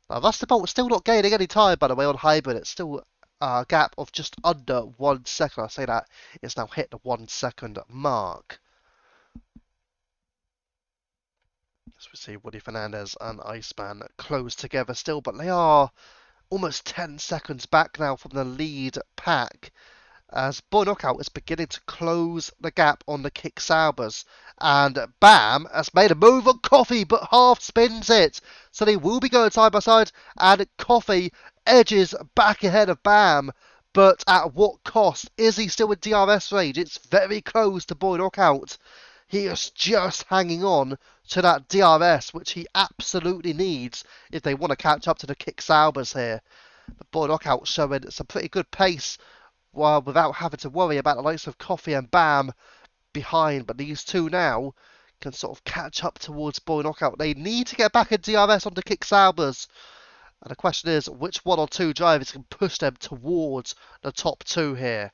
Now, Rustabolt still not gaining any time, by the way, on Hybrid. It's still a gap of just under 1 second. I say that it's now hit the 1 second mark. As we see Woody Fernandez and Iceman close together still, but they are almost 10 seconds back now from the lead pack, as Boy Knockout is beginning to close the gap on the Kick Saubers. And Bam has made a move on Coffee, but half spins it. So they will be going side by side, and Coffee edges back ahead of Bam. But at what cost? Is he still in DRS range? It's very close to Boy Knockout. He is just hanging on to that DRS, which he absolutely needs if they want to catch up to the Kick Saubers here. But Boy Knockout showing some pretty good pace, while without having to worry about the likes of Coffee and Bam behind. But these two now can sort of catch up towards Boy Knockout. They need to get back in DRS on the Kick Saubers. And the question is, which one or two drivers can push them towards the top two here?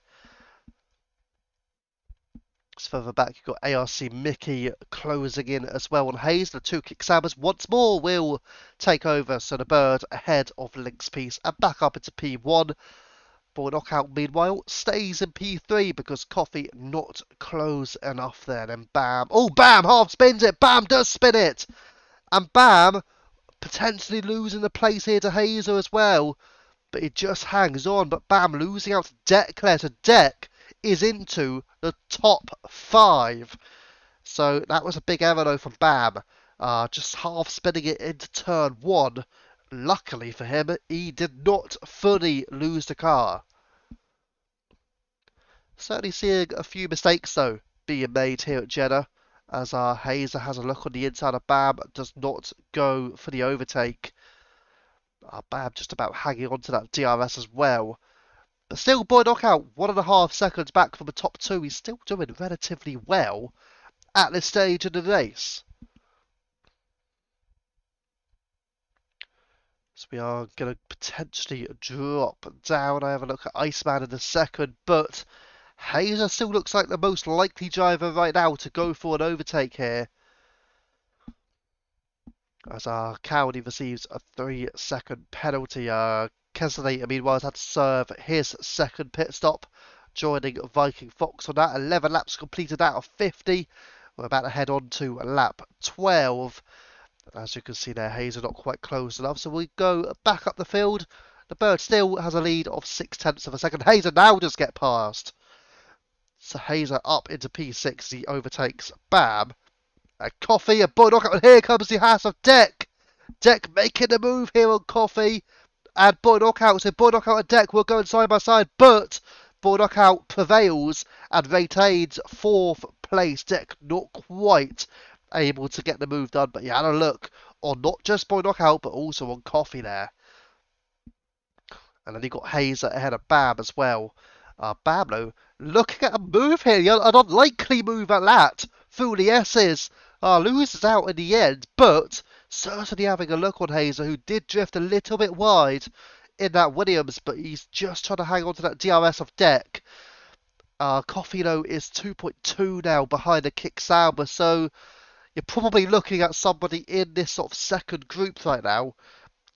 So further back, you've got ARC Mickey closing in as well on Hayes. The two Kick Saubers once more will take over. So the Bird ahead of Link's Piece and back up into P1. Boy Knockout, meanwhile, stays in P3 because Coffee not close enough there. Then Bam. Oh, Bam half spins it. Bam does spin it. And Bam potentially losing the place here to Hazer as well. But he just hangs on. But Bam losing out to Deck there. So Deck is into the top 5. So that was a big error though from Bam. Just half spinning it into turn 1. Luckily for him, he did not fully lose the car. Certainly seeing a few mistakes though being made here at Jeddah, as Hazer has a look on the inside of Bam, does not go for the overtake. Bam just about hanging on to that DRS as well. But still, Boy Knockout 1.5 seconds back from the top 2. He's still doing relatively well at this stage in the race. So we are going to potentially drop down. I have a look at Iceman in a second, but Hazer still looks like the most likely driver right now to go for an overtake here. As Cowley receives a 3-second penalty. Kesseley, meanwhile, has had to serve his second pit stop, joining Viking Fox on that. 11 laps completed out of 50. We're about to head on to lap 12. As you can see there, Hazer not quite close enough, so we go back up the field. The Bird still has a lead of 0.6 of a second. Hazer now does get past. So Hazer up into P6. He overtakes Bam. And Coffee and Boy Knockout. And here comes the house of Deck. Deck making the move here on Coffee. And Boy Knockout. So Boy Knockout and Deck will go side by side. But Boy Knockout prevails and retains 4th place. Deck not quite able to get the move done, but he had a look on not just Boy Knockout, but also on Coffee there. And then he got Hazer ahead of Bam as well. Bam, though, looking at a move here, an unlikely move at that, through the S's. Loses out in the end, but certainly having a look on Hazer, who did drift a little bit wide in that Williams, but he's just trying to hang on to that DRS of Deck. Coffee, though, is 2.2 now behind the Kick Sauber, so you're probably looking at somebody in this sort of second group right now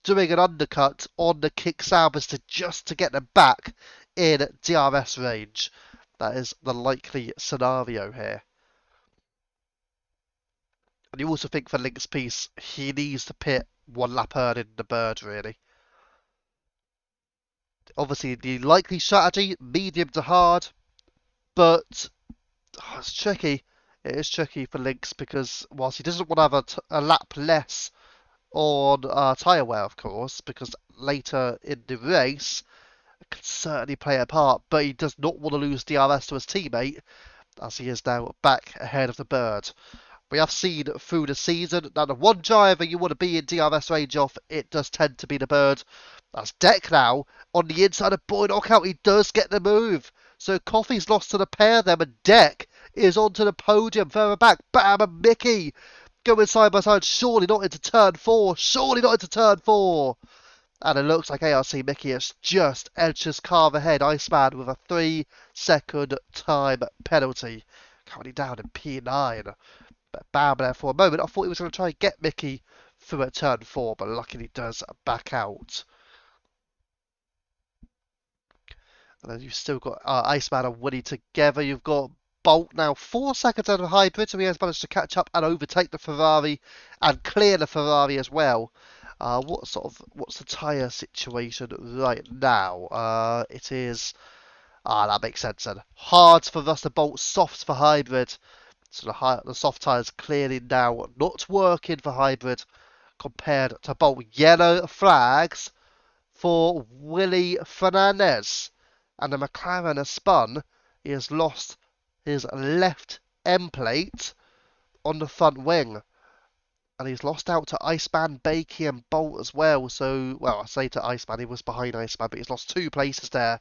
doing an undercut on the Kick Saubers to get them back in DRS range. That is the likely scenario here. And you also think for Link's Piece, he needs to pit 1 lap early in the Bird, really. Obviously, the likely strategy, medium to hard, but it's tricky. It is tricky for Lynx because whilst he doesn't want to have a lap less on tyre wear, of course, because later in the race it can certainly play a part, but he does not want to lose DRS to his teammate as he is now back ahead of the Bird. We have seen through the season that the one driver you want to be in DRS range of, it does tend to be the Bird. That's Deck now on the inside of Boy Knockout. He does get the move. So Coffee's lost to the pair there, and Deck is onto the podium further back. Bam, and Mickey going side by side. Surely not into turn 4. Surely not into turn 4. And it looks like ARC Mickey has just edged his car ahead. Iceman with a 3-second time penalty. Currently down in P9. But bam there for a moment. I thought he was going to try and get Mickey through at turn 4, but luckily does back out. And then you've still got Iceman and Woody together. You've got Bolt now 4 seconds out of Hybrid, so he has managed to catch up and overtake the Ferrari and clear the Ferrari as well. What's the tyre situation right now? It is that makes sense then. Hards for Ruster Bolt, softs for Hybrid. So the soft tyres clearly now not working for Hybrid compared to Bolt. Yellow flags for Willie Fernandez. And the McLaren has spun. He has lost his left end plate on the front wing. And he's lost out to Iceman, Bakey and Bolt as well. So, well, I say to Iceman, he was behind Iceman, but he's lost 2 places there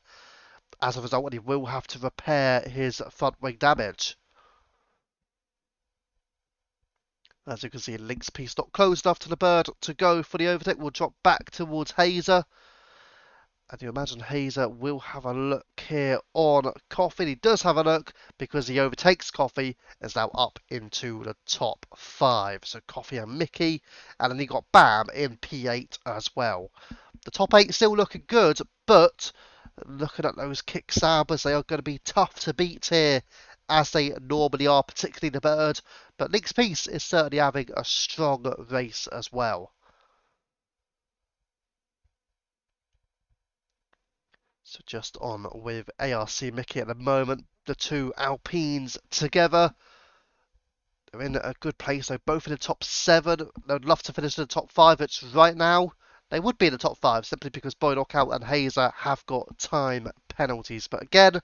as a result, and he will have to repair his front wing damage. As you can see, Link's piece not close enough to the bird to go for the overtake. We'll drop back towards Hazer. And you imagine Hazer will have a look here on Coffee. He does have a look because he overtakes Coffee, is now up into the top 5. So Coffee and Mickey, and then he got Bam in P8 as well. The top 8 still looking good, but looking at those kick sabers, they are going to be tough to beat here, as they normally are, particularly the bird. But Link's piece is certainly having a strong race as well. So just on with ARC Mickey at the moment. The 2 Alpines together. They're in a good place. They're both in the top 7. They'd love to finish in the top 5. It's right now. They would be in the top 5 simply because Boy Knockout and Hazer have got time penalties. But again,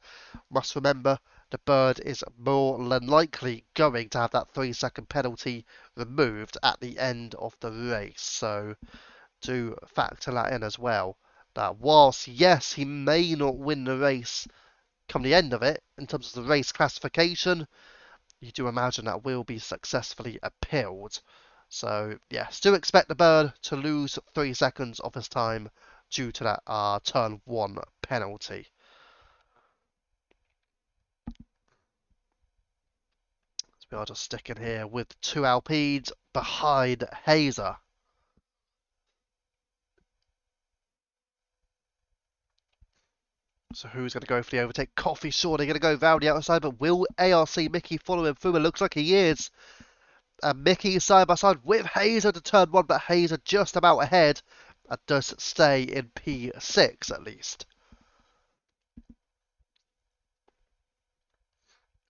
must remember the bird is more than likely going to have that 3-second penalty removed at the end of the race. So do factor that in as well. That whilst, yes, he may not win the race come the end of it, in terms of the race classification, you do imagine that will be successfully appealed. So, yes, do expect the bird to lose 3 seconds of his time due to that turn 1 penalty. So we are just sticking here with 2 Alpines behind Hazer. So who's going to go for the overtake? Coffee surely going to go round the outside, but will ARC Mickey follow him through? It looks like he is. And Mickey side by side with Hazer to turn 1, but Hazer just about ahead and does stay in P6 at least.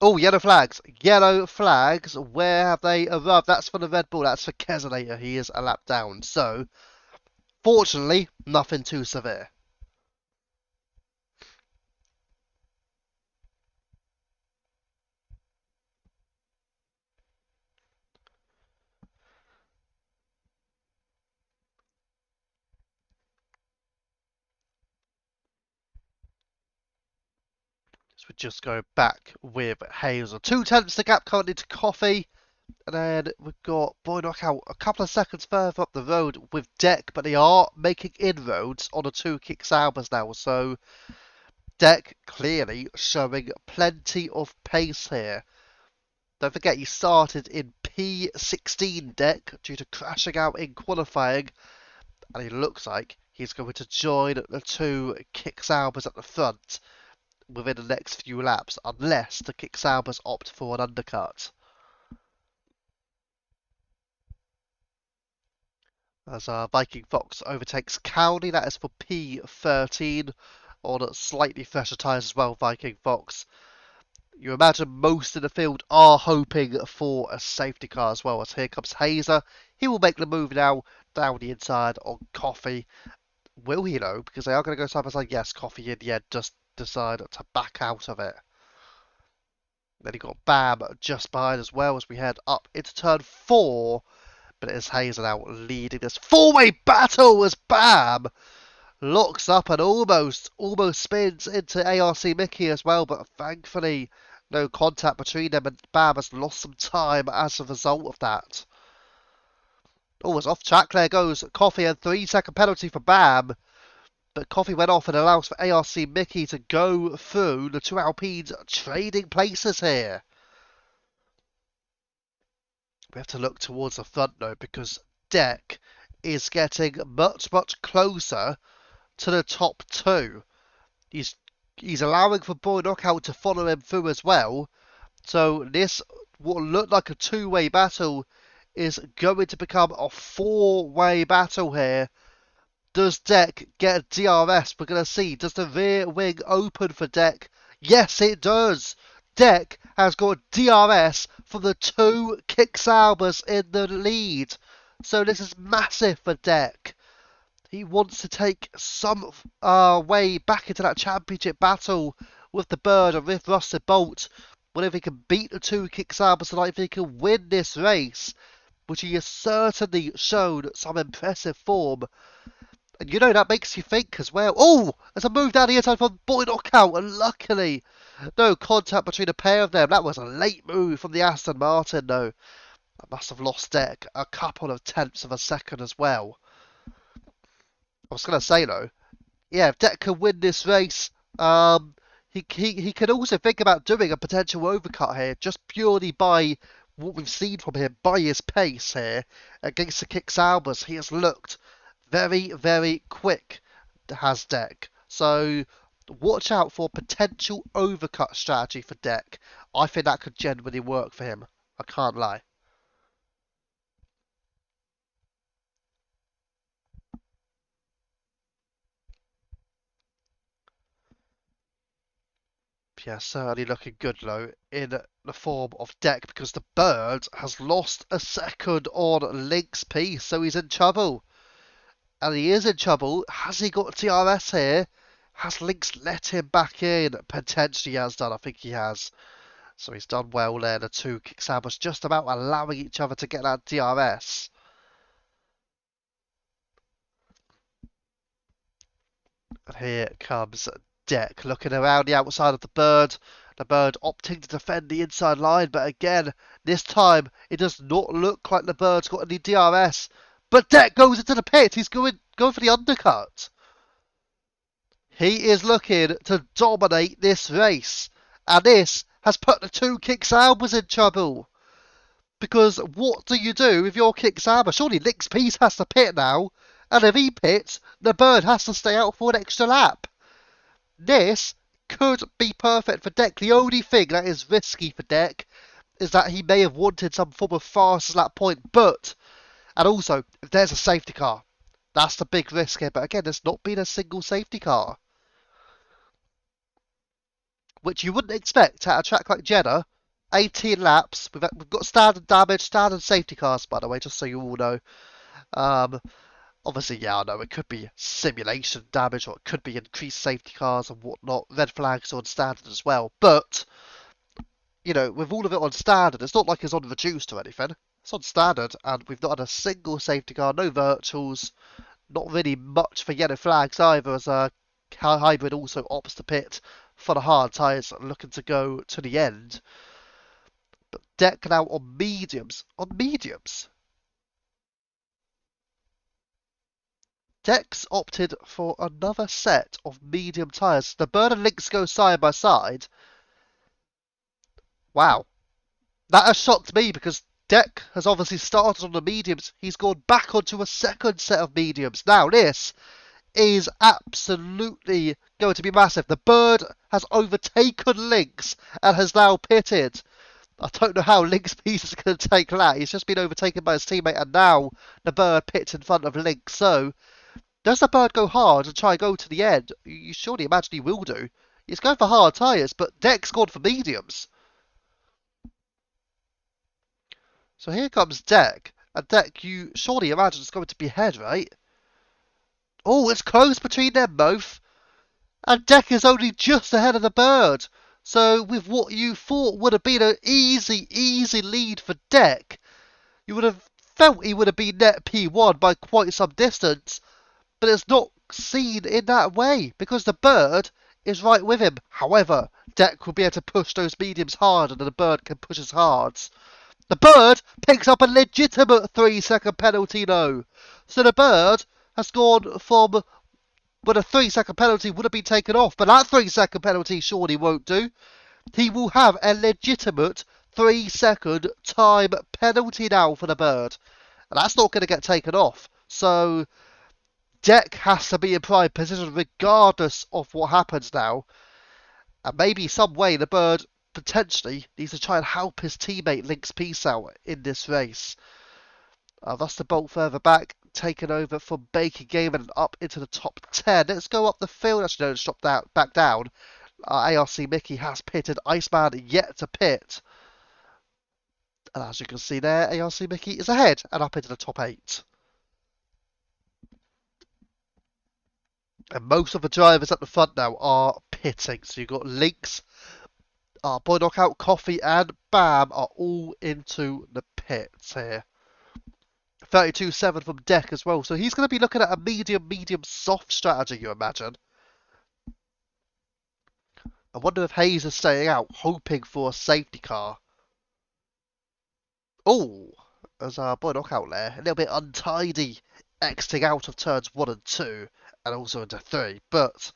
Oh, yellow flags. Yellow flags. Where have they arrived? That's for the Red Bull. That's for Keselnator. He is a lap down. So, fortunately, nothing too severe. So we just go back with Hazel. 2/10 the gap currently to Coffee. And then we've got Boy Knockout a couple of seconds further up the road with Deck, but they are making inroads on the 2 kick Saubers now. So Deck clearly showing plenty of pace here. Don't forget he started in P16 Deck due to crashing out in qualifying. And he looks like he's going to join the 2 kick Saubers at the front within the next few laps, unless the kick Saubers opt for an undercut. As Viking Fox overtakes Cowley, that is for P13 on slightly fresher tyres as well, Viking Fox. You imagine most in the field are hoping for a safety car as well, as here comes Hazer. He will make the move now down the inside on Coffee. Will he though? Because they are going to go side by side. Yes, Coffee in the end just decide to back out of it. Then he got Bam just behind as well as we head up into turn 4. But it is Hazer now leading this 4-way battle as Bam locks up and almost spins into ARC Mickey as well. But thankfully, no contact between them, and Bam has lost some time as a result of that. Oh, it's off track. There goes Coffee, and 3-second penalty for Bam. But Coffee went off and allows for ARC Mickey to go through. The two Alpines trading places here. We have to look towards the front though, because Deck is getting much, much closer to the top two. He's allowing for Boy Knockout to follow him through as well. So this, what looked like a two-way battle, is going to become a four-way battle here. Does Deck get a DRS? We're going to see. Does the rear wing open for Deck? Yes, it does. Deck has got DRS from the two Kick-Saubers in the lead. So this is massive for Deck. He wants to take some way back into that championship battle with the Bird and with Rusted Bolt. Whenever he can beat the two Kick-Saubers tonight, if he can win this race, which he has certainly shown some impressive form. And you know, that makes you think as well. Oh, there's a move down the inside from Boy Knockout, and luckily, no contact between the pair of them. That was a late move from the Aston Martin, though. That must have lost Deck a couple of tenths of a second as well. I was going to say, though, yeah, if Deck can win this race, he can also think about doing a potential overcut here, just purely by what we've seen from him, by his pace here against the Kick-Saubers. He has looked very, very quick, has Deck. So watch out for potential overcut strategy for Deck. I think that could genuinely work for him. I can't lie. Yeah, certainly looking good though in the form of Deck, because the Bird has lost a second on Link's piece, so he's in trouble. And he is in trouble. Has he got DRS here? Has Lynx let him back in? Potentially he has done. I think he has. So he's done well there. The two Kick-Saubers just about allowing each other to get that DRS. And here comes Deck looking around the outside of the Bird. The Bird opting to defend the inside line. But again, this time it does not look like the Bird's got any DRS. But Deck goes into the pit. He's going for the undercut. He is looking to dominate this race. And this has put the two Kick-Saubers in trouble. Because what do you do if you're Kick-Sauber? Surely Lick's piece has to pit now. And if he pits, the Bird has to stay out for an extra lap. This could be perfect for Deck. The only thing that is risky for Deck is that he may have wanted some form of fast at that point. And also, if there's a safety car, that's the big risk here. But again, there's not been a single safety car, which you wouldn't expect at a track like Jeddah. 18 laps. We've got standard damage, standard safety cars, by the way, just so you all know. Obviously, yeah, I know it could be simulation damage, or it could be increased safety cars and whatnot. Red flags on standard as well. But, you know, with all of it on standard, it's not like it's on reduced or anything. It's on standard, and we've not had a single safety car, no virtuals, not really much for yellow flags either, as a hybrid also opts the pit for the hard tyres, looking to go to the end. But Deck now on mediums. On mediums? Deck's opted for another set of medium tyres. The Bird and Lynx go side by side. Wow. That has shocked me, because Deck has obviously started on the mediums. He's gone back onto a second set of mediums. Now this is absolutely going to be massive. The Bird has overtaken Lynx and has now pitted. I don't know how Lynx piece is going to take that. He's just been overtaken by his teammate, and now the Bird pits in front of Lynx. So, does the Bird go hard and try and go to the end? You surely imagine he will do. He's going for hard tyres, but Deck's gone for mediums. So here comes Deck. And Deck, you surely imagine it's going to be ahead, right? Oh, it's close between them both. And Deck is only just ahead of the Bird. So with what you thought would have been an easy, easy lead for Deck, you would have felt he would have been net P1 by quite some distance. But it's not seen in that way, because the Bird is right with him. However, Deck will be able to push those mediums hard, and the Bird can push his hards. The bird picks up a legitimate 3-second penalty though. So the bird has gone from when a 3-second penalty would have been taken off, but that 3-second penalty surely won't do. He will have a legitimate 3-second time penalty now for the bird. And that's not going to get taken off. So Deck has to be in prime position regardless of what happens now. And maybe some way the bird potentially needs to try and help his teammate Link's Peace out in this race. Thus the bolt further back, taken over from Baker Game and up into the top 10. Let's go up the field. Actually, no, let's drop that back down. ARC Mickey has pitted. Iceman yet to pit. And as you can see there, ARC Mickey is ahead and up into the top 8. And most of the drivers at the front now are pitting. So you've got Lynx, Boy Knockout, Coffee, and Bam are all into the pits here. 32.7 from Deck as well. So he's going to be looking at a medium soft strategy, you imagine. I wonder if Hayes is staying out, hoping for a safety car. Oh, there's our Boy Knockout there. A little bit untidy, exiting out of turns 1 and 2, and also into 3. But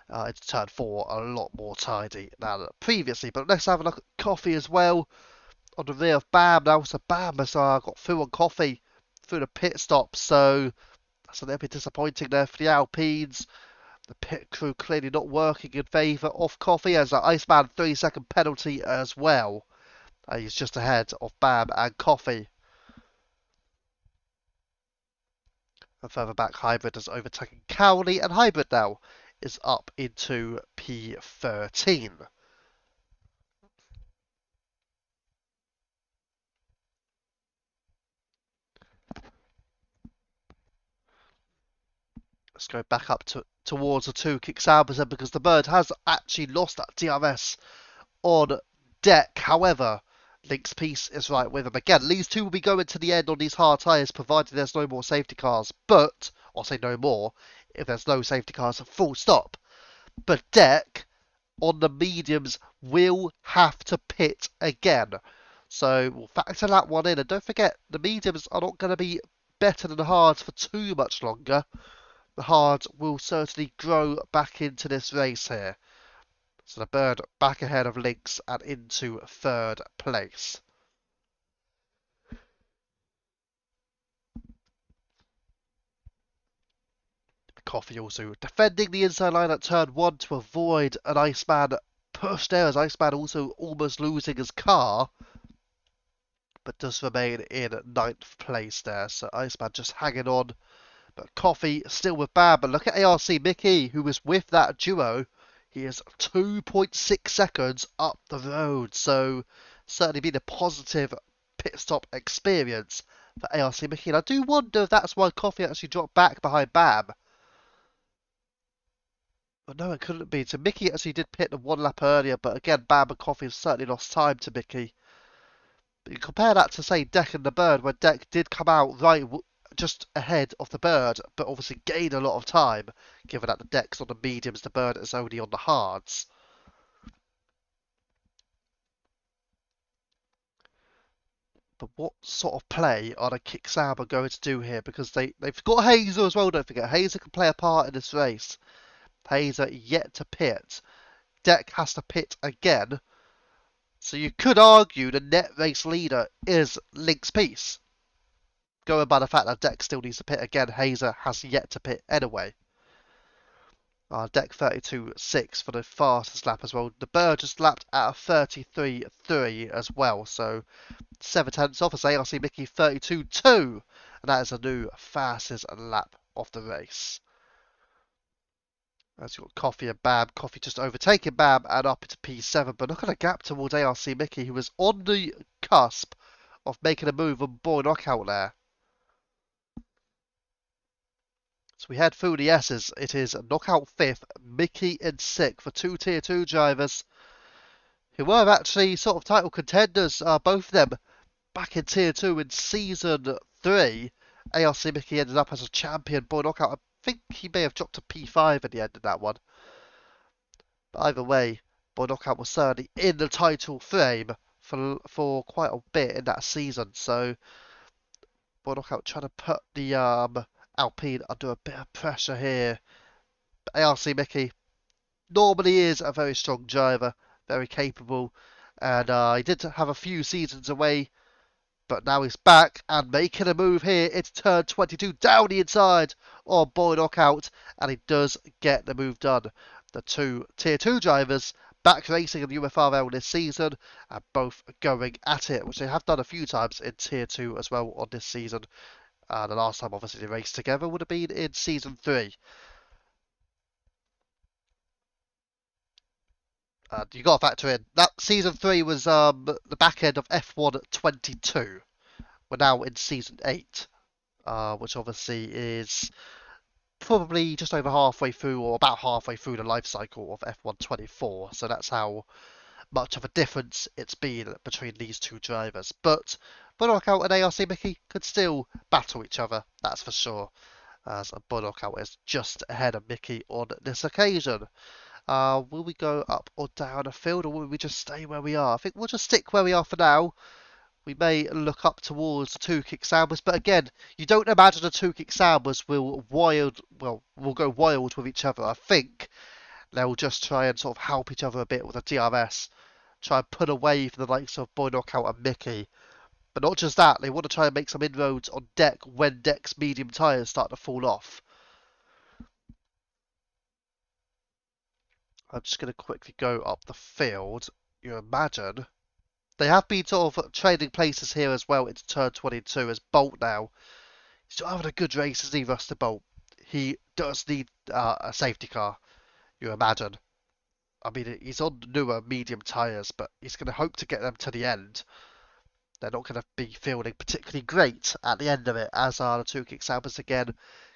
into turn 4, a lot more tidy than previously. But let's have a look at Coffee as well. On the rear of Bam now. So Bam has got through on Coffee through the pit stop. So that's a little bit disappointing there for the Alpines. The pit crew clearly not working in favour of Coffee as an Iceman 3-second penalty as well. He's just ahead of Bam and Coffee. And further back, Hybrid has overtaken Cowley, and Hybrid now is up into P13. Let's go back up towards the 2 kick Sauber because the bird has actually lost that DRS on Deck. However, Link's Peace is right with him. Again, these two will be going to the end on these hard tyres provided there's no more safety cars. But, I'll say no more, if there's no safety cars, full stop. But Deck, on the mediums, will have to pit again. So, we'll factor that one in. And don't forget, the mediums are not going to be better than the hards for too much longer. The hards will certainly grow back into this race here. So the bird back ahead of Lynx and into 3rd place. Coffee also defending the inside line at turn 1 to avoid an Iceman push there, as Iceman also almost losing his car, but does remain in 9th place there. So Iceman just hanging on, but Coffee still with Bam. But look at ARC Mickey, who was with that duo. He is 2.6 seconds up the road, so certainly been a positive pit stop experience for ARC Mickey. And I do wonder if that's why Coffee actually dropped back behind Bam. But no, it couldn't be. So Mickey actually did pit the 1 lap earlier, but again, Bam and Coffee have certainly lost time to Mickey. But you compare that to, say, Deck and the Bird, where Deck did come out right just ahead of the Bird, but obviously gained a lot of time, given that the Deck's on the mediums, the Bird is only on the hards. But what sort of play are the Kick Sauber going to do here? Because they've got Hazer as well, don't forget. Hazer can play a part in this race. Hazer yet to pit. Deck has to pit again. So you could argue the net race leader is Link's Peace. Going by the fact that Deck still needs to pit again, Hazer has yet to pit anyway. Deck 32.6 for the fastest lap as well. The Bird just lapped at a 33.3 as well. So 7/10 off as ARC Mickey 32.2. And that is a new fastest lap of the race. As you've got Coffee and Bam. Coffee just overtaking Bam and up into P7. But look at the gap towards ARC Mickey, who was on the cusp of making a move on Boy Knockout there. So we head through the S's. It is Knockout 5th, Mickey in 6th for 2 Tier 2 drivers who were actually sort of title contenders, both of them back in Tier 2 in Season 3. ARC Mickey ended up as a champion. Boy Knockout, I think he may have dropped to P5 at the end of that one. But either way, Boy Knockout was certainly in the title frame for quite a bit in that season. So Boy Knockout trying to put the Alpine under a bit of pressure here. ARC Mickey normally is a very strong driver, very capable, and he did have a few seasons away, but now he's back and making a move here. It's turn 22 down the inside on Boy Knockout, and he does get the move done. The two Tier 2 drivers back racing in the UFRL this season, and both going at it, which they have done a few times in Tier 2 as well on this season. The last time, obviously, they raced together would have been in Season 3. You got to factor in that Season 3 was the back end of F1 22. We're now in Season 8, which obviously is probably just over halfway through, or about halfway through the life cycle of F1 24. So that's how much of a difference it's been between these two drivers. But Knockout and ARC Mickey could still battle each other, that's for sure. As Knockout is just ahead of Mickey on this occasion. Will we go up or down the field, or will we just stay where we are? I think we'll just stick where we are for now. We may look up towards the two kick sandwiches, but again, you don't imagine the two kick sandwiches will go wild with each other. I think they'll just try and sort of help each other a bit with a DRS, try and put away from the likes of Boy Knockout and Mickey. But not just that, they want to try and make some inroads on deck when deck's medium tyres start to fall off. I'm just going to quickly go up the field. You imagine they have been sort of trading places here as well into turn 22 as Bolt now. He's not having a good race, isn't he, Rusty Bolt? He does need a safety car, you imagine. I mean, he's on newer medium tyres, but he's going to hope to get them to the end. They're not going to be feeling particularly great at the end of it, as are the two kick Sabers again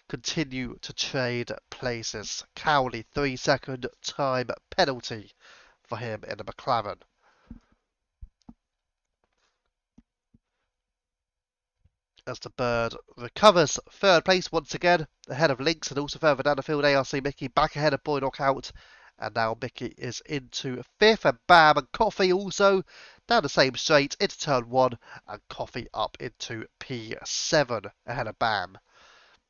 continue to trade places. Cowley, 3-second time penalty for him in the McLaren. As the Bird recovers third place once again, ahead of Lynx, and also further down the field, ARC Mickey back ahead of Boy Knockout. And now Mickey is into fifth, and Bam and Coffee also down the same straight into turn 1, and Coffee up into P7 ahead of Bam.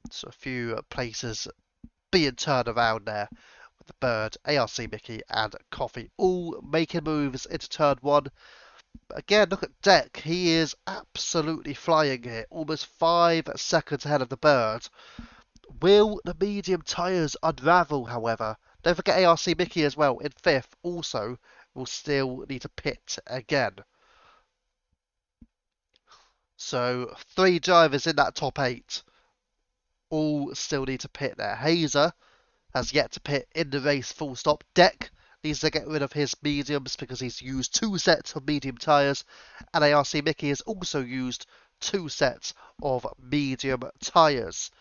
So a few places being turned around there with the Bird, ARC Mickey and Coffee all making moves into turn 1. Again, look at Deck. He is absolutely flying here, almost 5 seconds ahead of the Bird. Will the medium tyres unravel, however? Don't forget ARC Mickey as well in 5th also will still need to pit again. So 3 drivers in that top 8 all still need to pit there. Hazer has yet to pit in the race full stop. Deck needs to get rid of his mediums because he's used 2 sets of medium tyres, and ARC Mickey has also used 2 sets of medium tyres.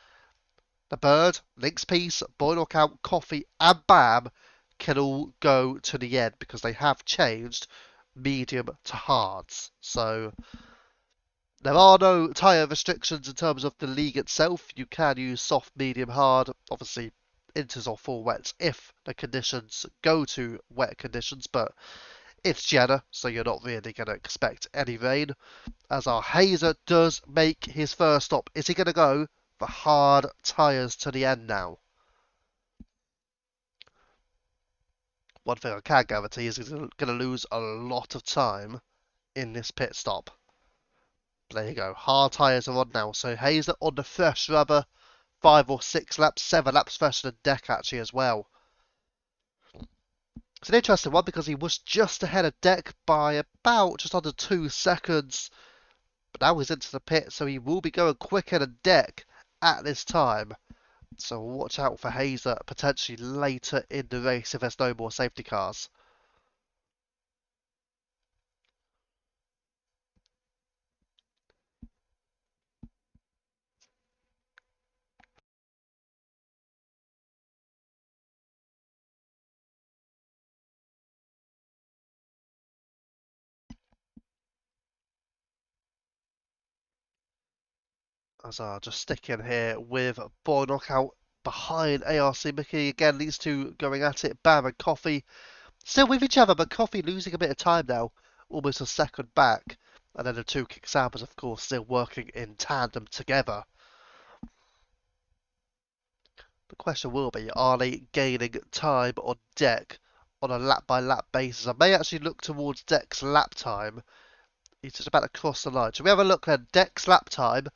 The Bird, Lynx Piece, Boy Knockout, Coffee and Bam can all go to the end because they have changed medium to hards. So there are no tyre restrictions in terms of the league itself. You can use soft, medium, hard, obviously inters or full wets if the conditions go to wet conditions, but it's Jeddah, so you're not really going to expect any rain. As our Hazer does make his first stop. Is he going to go for hard tyres to the end now? One thing I can guarantee is he's going to lose a lot of time in this pit stop. There you go. Hard tyres are on now. So Hazer on the fresh rubber. 5 or 6 laps, 7 laps fresher than Deck actually as well. It's an interesting one because he was just ahead of Deck by about just under 2 seconds. But now he's into the pit, so he will be going quicker than Deck at this time. So watch out for Hazer potentially later in the race if there's no more safety cars. As I just stick in here with Boy Knockout behind ARC Mickey. Again, these two going at it. Bam and Coffee still with each other, but Coffee losing a bit of time now almost a second back. And then the two kick-sabers, of course, still working in tandem together. The question will be, are they gaining time on deck on a lap-by-lap basis? I may actually look towards Deck's lap time. He's just about to cross the line. Shall we have a look then? Deck's lap time,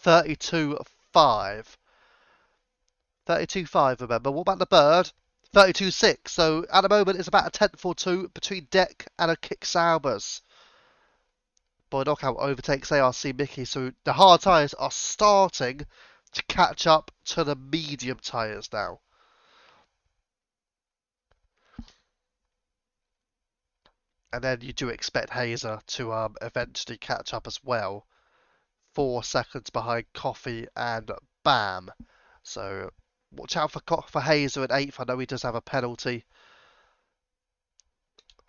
32.5. 32.5, remember. What about the bird? 32.6. So at the moment, it's about a tenth or two between Deck and a kick-sabers. Boy Knockout overtakes ARC Mickey, so the hard tyres are starting to catch up to the medium tyres now. And then you do expect Hazer to eventually catch up as well. 4 seconds behind Coffee and Bam. So watch out for Hazer at 8th. I know he does have a penalty.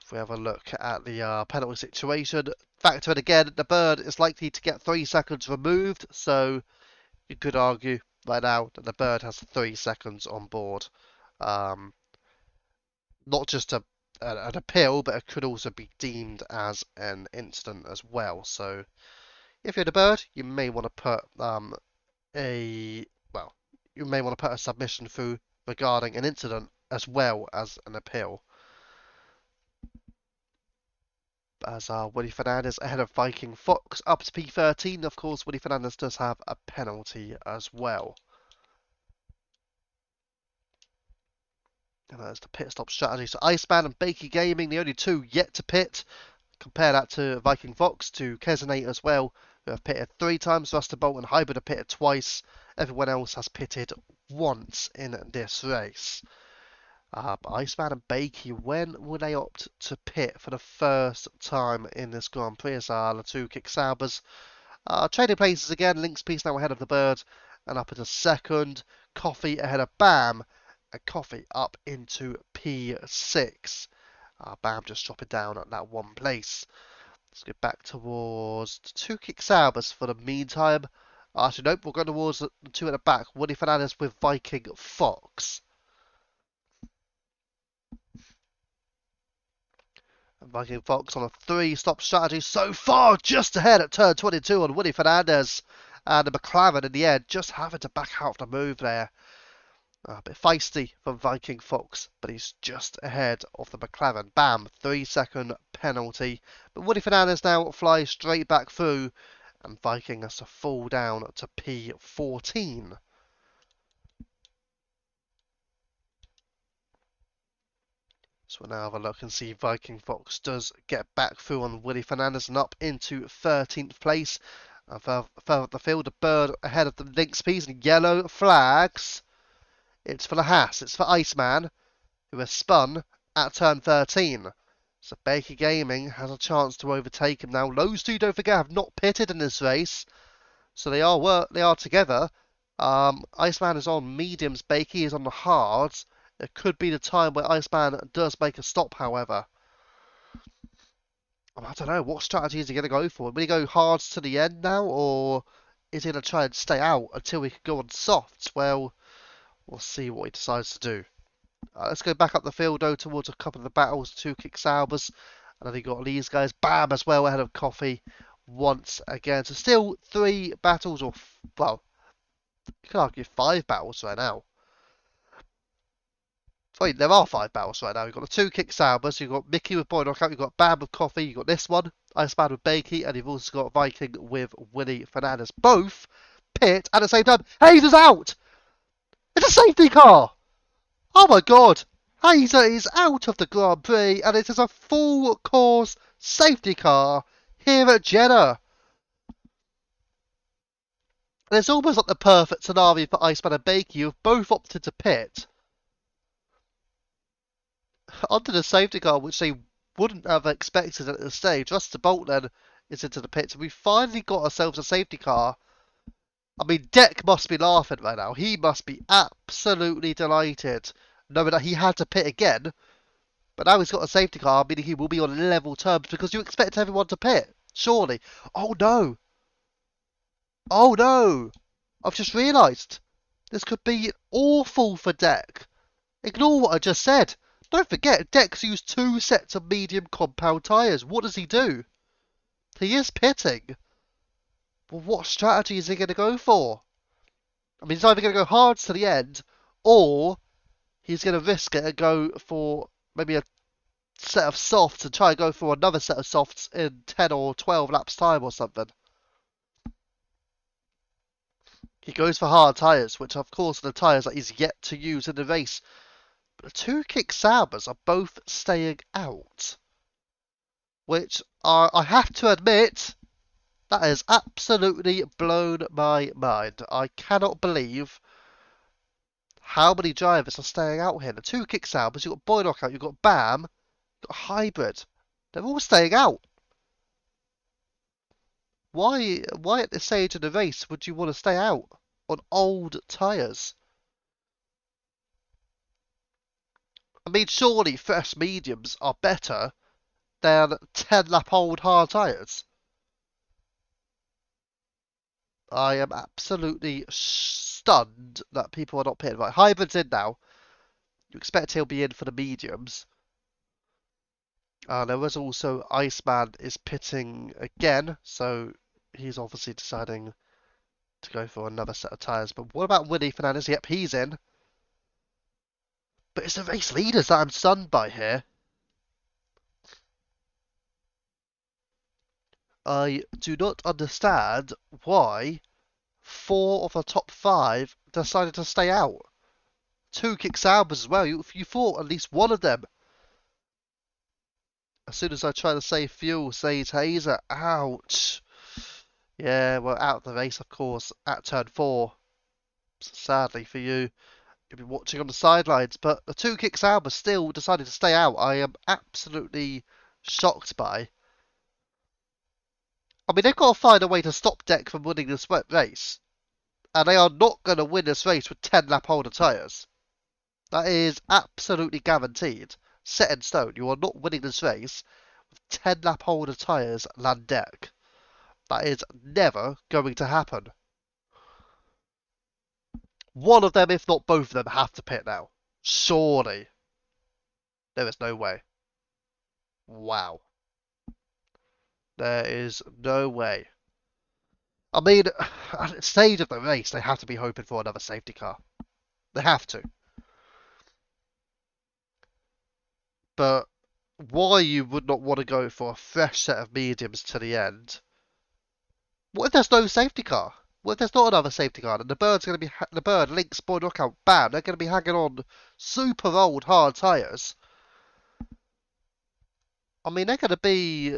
If we have a look at the penalty situation, factor in again, the bird is likely to get 3 seconds removed. So you could argue right now that the bird has 3 seconds on board. Not just an appeal, but it could also be deemed as an incident as well. So if you're the bird, you may want to put you may want to put a submission through regarding an incident as well as an appeal. As Willie Fernandez ahead of Viking Fox up to P13. Of course, Willie Fernandez does have a penalty as well. And that's the pit stop strategy. So Iceman and Bakey Gaming, the only two yet to pit. Compare that to Viking Fox, to Kesenate as well, who have pitted 3 times. Rusterbolt and Hybrid have pitted twice. Everyone else has pitted once in this race. But Iceman and Bakey, when will they opt to pit for the first time in this Grand Prix? As the two kick-sabers trading places again. Link's Piece now ahead of the bird and up into second. Coffee ahead of Bam, and Coffee up into P6. Bam just dropping down at that one place. Let's get back towards the two kick-sabers for the meantime. Actually, nope, we're going towards the two at the back. Woody Fernandez with Viking Fox. And Viking Fox on a 3-stop strategy so far, just ahead at turn 22 on Woody Fernandez. And the McLaren in the end just having to back out the move there. A bit feisty from Viking Fox, but he's just ahead of the McLaren. Bam, 3-second penalty. But Woody Fernandez now flies straight back through, and Viking has to fall down to P14. So we'll now have a look and see Viking Fox does get back through on Woody Fernandez and up into 13th place. And further up the field, the bird ahead of the Lynx Peas and yellow flags. It's for the Haas, it's for Iceman, who has spun at turn 13. So Baker Gaming has a chance to overtake him now. Those two, don't forget, have not pitted in this race. So they are together. Iceman is on mediums, Baker is on the hards. It could be the time where Iceman does make a stop, however. I don't know, what strategy is he going to go for? Will he go hards to the end now, or is he going to try and stay out until we can go on softs? Well, we'll see what he decides to do. Let's go back up the field, though, towards a couple of the battles. 2 kick-sabers. And then you've got these guys. Bam as well, ahead of Coffee once again. So still 3 battles, or, well, you could argue 5 battles right now. Sorry, there are 5 battles right now. You've got the 2 kick-sabers. You've got Mickey with Boy Knockout. You've got Bam with Coffee. You've got this one, Iceman with Bakey. And you've also got Viking with Willie Fernandez. Both pit at the same time. Hazer's out! It's a safety car! Oh my god! Hazer is out of the Grand Prix, and it is a full course safety car here at Jeddah. And it's almost like the perfect scenario for Iceman and Bakey, who've both opted to pit onto the safety car, which they wouldn't have expected at this stage. Rusterbolt then is into the pits, and we finally got ourselves a safety car. I mean, Deck must be laughing right now. He must be absolutely delighted, knowing that he had to pit again. But now he's got a safety car, meaning he will be on level terms, because you expect everyone to pit, surely. Oh no! Oh no! I've just realised. This could be awful for Deck. Ignore what I just said. Don't forget, Dex used 2 sets of medium compound tyres. What does he do? He is pitting. Well, what strategy is he going to go for? I mean, he's either going to go hard to the end, or he's going to risk it and go for maybe a set of softs and try and go for another set of softs in 10 or 12 laps time or something. He goes for hard tyres, which of course are the tyres that he's yet to use in the race. But the 2-kick Sabres are both staying out, which are, I have to admit, that has absolutely blown my mind. I cannot believe how many drivers are staying out here. The 2-kick Sabres, you've got Boylock out, you've got Bam, you've got Hybrid. They're all staying out. Why at this stage of the race would you want to stay out on old tyres? I mean, surely fresh mediums are better than 10-lap old hard tyres. I am absolutely stunned that people are not pitting. Right, Hybrid's in now. You expect he'll be in for the mediums. There was also Iceman is pitting again, so he's obviously deciding to go for another set of tyres. But what about Winnie Fernandez? Yep, he's in. But it's the race leaders that I'm stunned by here. I do not understand why 4 of the top 5 decided to stay out. 2-kick Sabres as well. You thought at least one of them. As soon as I try to save fuel, says Hazer. Ouch. Yeah, well, out of the race, of course, at turn 4. Sadly for you, you'll be watching on the sidelines. But the 2-kick Sabres still decided to stay out. I am absolutely shocked by. I mean, they've got to find a way to stop Deck from winning this race. And they are not going to win this race with 10-lap older tyres. That is absolutely guaranteed. Set in stone. You are not winning this race with 10-lap older tyres than Deck. That is never going to happen. One of them, if not both of them, have to pit now. Surely. There is no way. Wow. There is no way. I mean, at the stage of the race, they have to be hoping for another safety car. They have to. But why you would not want to go for a fresh set of mediums to the end? What if there's no safety car? What if there's not another safety car and the bird's going to be the bird, Lynx, Boy Knockout, bam, they're going to be hanging on super old hard tyres. I mean, they're going to be.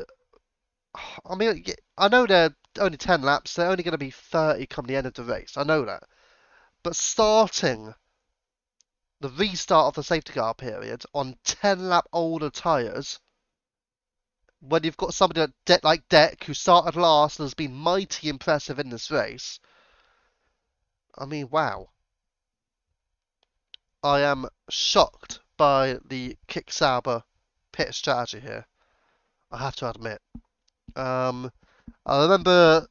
I mean, I know they're only 10 laps. They're only going to be 30 come the end of the race. I know that. But starting the restart of the safety car period on 10-lap older tyres, when you've got somebody like Deck, who started last and has been mighty impressive in this race, I mean, wow. I am shocked by the Kick Sauber pit strategy here. I have to admit. I remember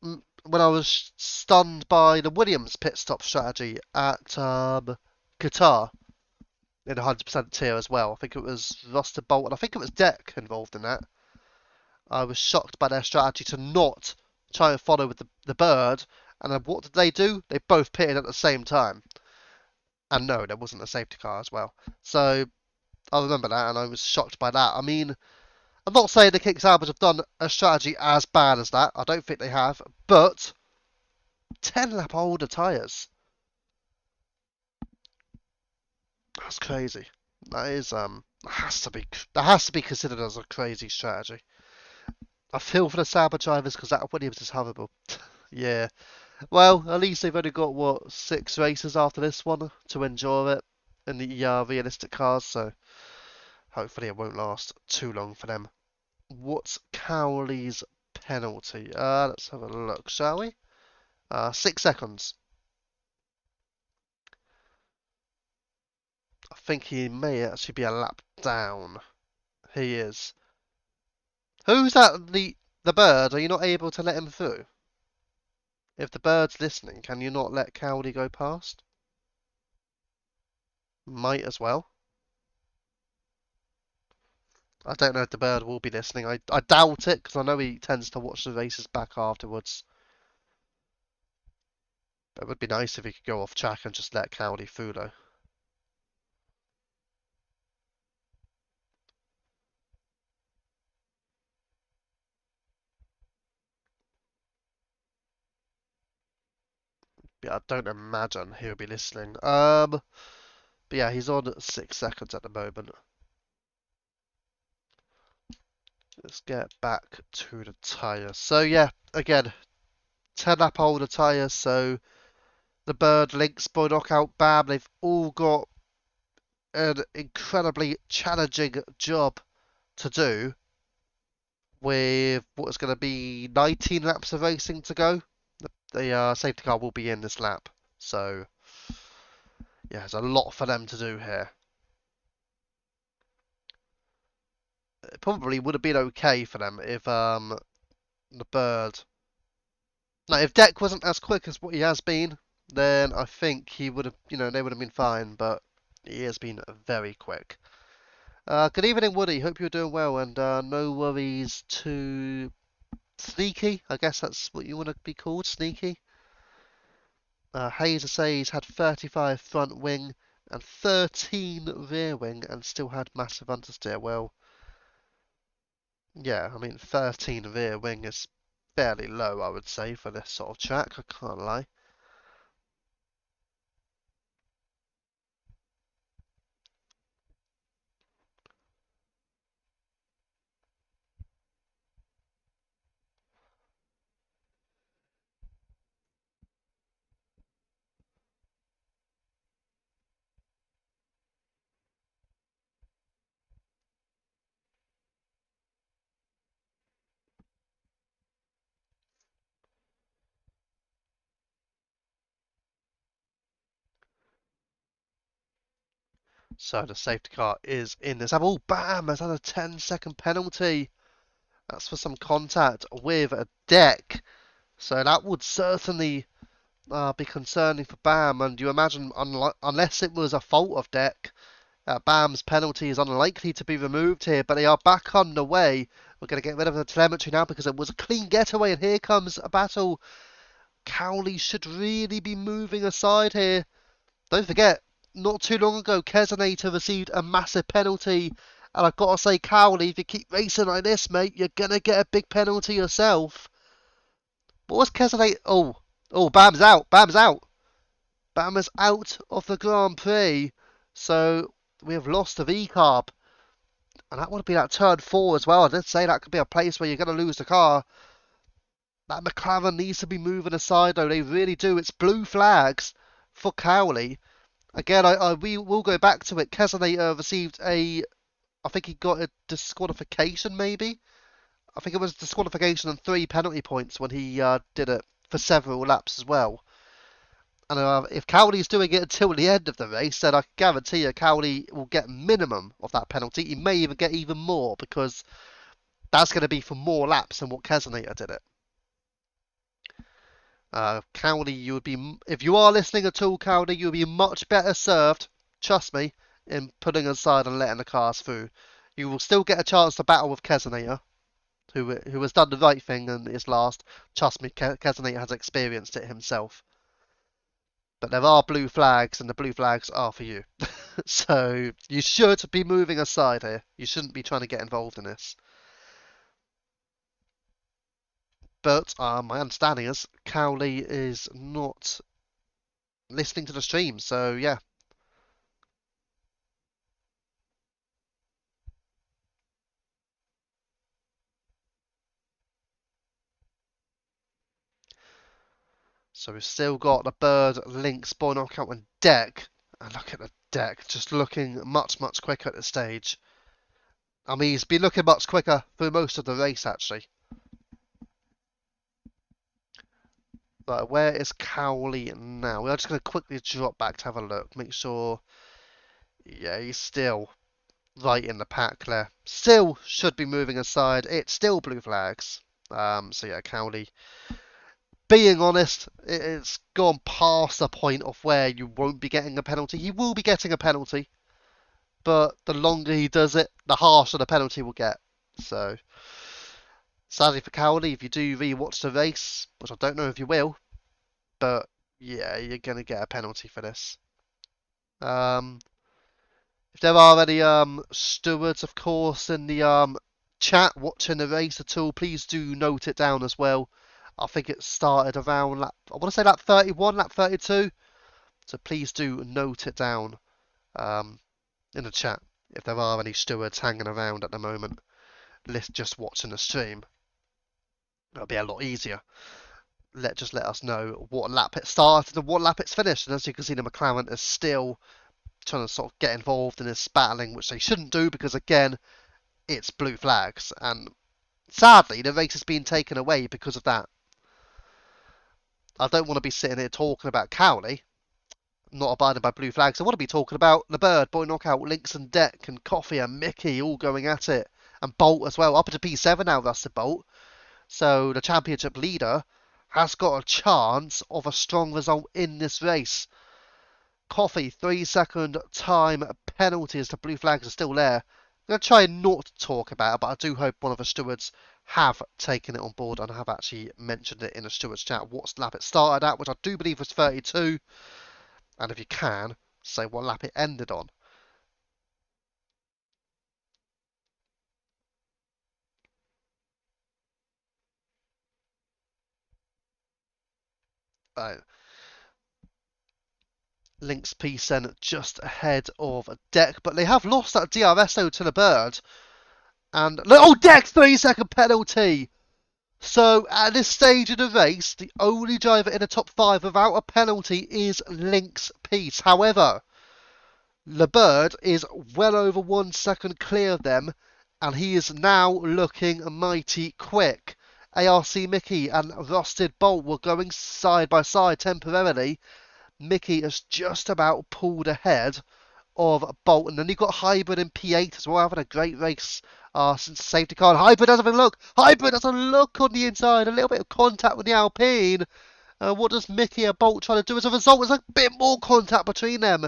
when I was stunned by the Williams pit stop strategy at Qatar in 100% tier as well. I think it was Roster Bolt and I think it was Deck involved in that. I was shocked by their strategy to not try and follow with the bird. And then what did they do? They both pitted at the same time. And no, there wasn't a safety car as well. So I remember that and I was shocked by that. I mean, I'm not saying the Kick Saubers have done a strategy as bad as that. I don't think they have. But 10-lap older tyres. That's crazy. That is has to be considered as a crazy strategy. I feel for the Sauber drivers because that Williams is horrible. Yeah. Well, at least they've only got what 6 races after this one to endure it in the realistic cars. So hopefully it won't last too long for them. What's Cowley's penalty? Let's have a look, shall we? 6 seconds. I think he may actually be a lap down. He is. Who's that? The bird? Are you not able to let him through? If the bird's listening, can you not let Cowley go past? Might as well. I don't know if the bird will be listening. I doubt it because I know he tends to watch the races back afterwards. But it would be nice if he could go off track and just let Cowley through though. Yeah, I don't imagine he'll be listening. But yeah, he's on 6 seconds at the moment. Let's get back to the tyres. So yeah, again, 10 lap older tyres. So the Bird, Lynx, Boy Knockout, Bam, they've all got an incredibly challenging job to do with what is going to be 19 laps of racing to go. The safety car will be in this lap. So yeah, there's a lot for them to do here. It probably would have been okay for them if the Bird. No, if Deck wasn't as quick as what he has been, then I think he would have, they would have been fine. But he has been very quick. Good evening, Woody. Hope you're doing well, and no worries to Sneaky. I guess that's what you want to be called, Sneaky. Hazer says he's had 35 front wing and 13 rear wing, and still had massive understeer. Well, yeah, I mean 13 rear wing is fairly low, I would say, for this sort of track. I can't lie. So the safety car is in this. Oh, bam! Has had a 10-second penalty. That's for some contact with a Deck. So that would certainly be concerning for Bam. And you imagine, unless it was a fault of Deck, Bam's penalty is unlikely to be removed here. But they are back on the way. We're going to get rid of the telemetry now because it was a clean getaway. And here comes a battle. Cowley should really be moving aside here. Don't forget, not too long ago, Kesenator received a massive penalty. And I've got to say, Cowley, if you keep racing like this, mate, you're going to get a big penalty yourself. What was Kesenator? Oh, Bam's out. Bam's out. Bam is out of the Grand Prix. So we have lost the V-Carb. And that would be that turn 4 as well. I did say that could be a place where you're going to lose the car. That McLaren needs to be moving aside, though. They really do. It's blue flags for Cowley. Again, we will go back to it. Kesenator received I think he got a disqualification, maybe? I think it was disqualification and 3 penalty points when he did it for several laps as well. And if Cowley's doing it until the end of the race, then I can guarantee you Cowley will get minimum of that penalty. He may even get even more because that's going to be for more laps than what Kesenator did it. Cowley, you would be, if you are listening at all, Cowley, you would be much better served, trust me, in putting aside and letting the cars through. You will still get a chance to battle with Kesenator, who has done the right thing and is last. Trust me, Kesenator has experienced it himself. But there are blue flags, and the blue flags are for you. So you should be moving aside here. You shouldn't be trying to get involved in this. But my understanding is Cowley is not listening to the stream, so yeah. So we've still got the Bird, Lynx, Boy Knockout, and Deck. And look at the Deck, just looking much, much quicker at this stage. I mean, he's been looking much quicker through most of the race, actually. But where is Cowley now? We're just going to quickly drop back to have a look. Make sure... Yeah, he's still right in the pack there. Still should be moving aside. It's still blue flags. So yeah, Cowley... Being honest, it's gone past the point of where you won't be getting a penalty. He will be getting a penalty. but the longer he does it, the harsher the penalty will get. So, sadly for Cowley, if you do re-watch the race, which I don't know if you will, but yeah, you're going to get a penalty for this. If there are any stewards, of course, in the chat watching the race at all, please do note it down as well. I think it started around lap, I want to say lap 31, lap 32. So please do note it down in the chat if there are any stewards hanging around at the moment. Just watching the stream. It'll be a lot easier. Just let us know what lap it started and what lap it's finished. And as you can see, the McLaren is still trying to sort of get involved in this battling, which they shouldn't do because, again, it's blue flags. And sadly, the race is being taken away because of that. I don't want to be sitting here talking about Cowley not abiding by blue flags. I want to be talking about the Bird, Boy Knockout, Links and Deck, and Coffee and Mickey all going at it. And Bolt as well, up into P7 now, Rusted Bolt. So the championship leader has got a chance of a strong result in this race. Coffee, 3-second time penalty as the blue flags are still there. I'm going to try not to talk about it, but I do hope one of the stewards have taken it on board and have actually mentioned it in the stewards chat. What lap it started at, which I do believe was 32. And if you can, say what lap it ended on. Right. Links P-Sen just ahead of Deck, but they have lost that DRS though to the Bird. And oh, Deck's 3-second penalty. So at this stage of the race, the only driver in the top 5 without a penalty is Links Peace. However, the Bird is well over 1 second clear of them, and he is now looking mighty quick. ARC Mickey and Rusted Bolt were going side by side temporarily. Mickey has just about pulled ahead of Bolt, and then you've got Hybrid in P8 as well, having a great race since the safety car. And Hybrid has a look. Hybrid has a look on the inside, a little bit of contact with the Alpine. What does Mickey and Bolt try to do as a result? There's a bit more contact between them.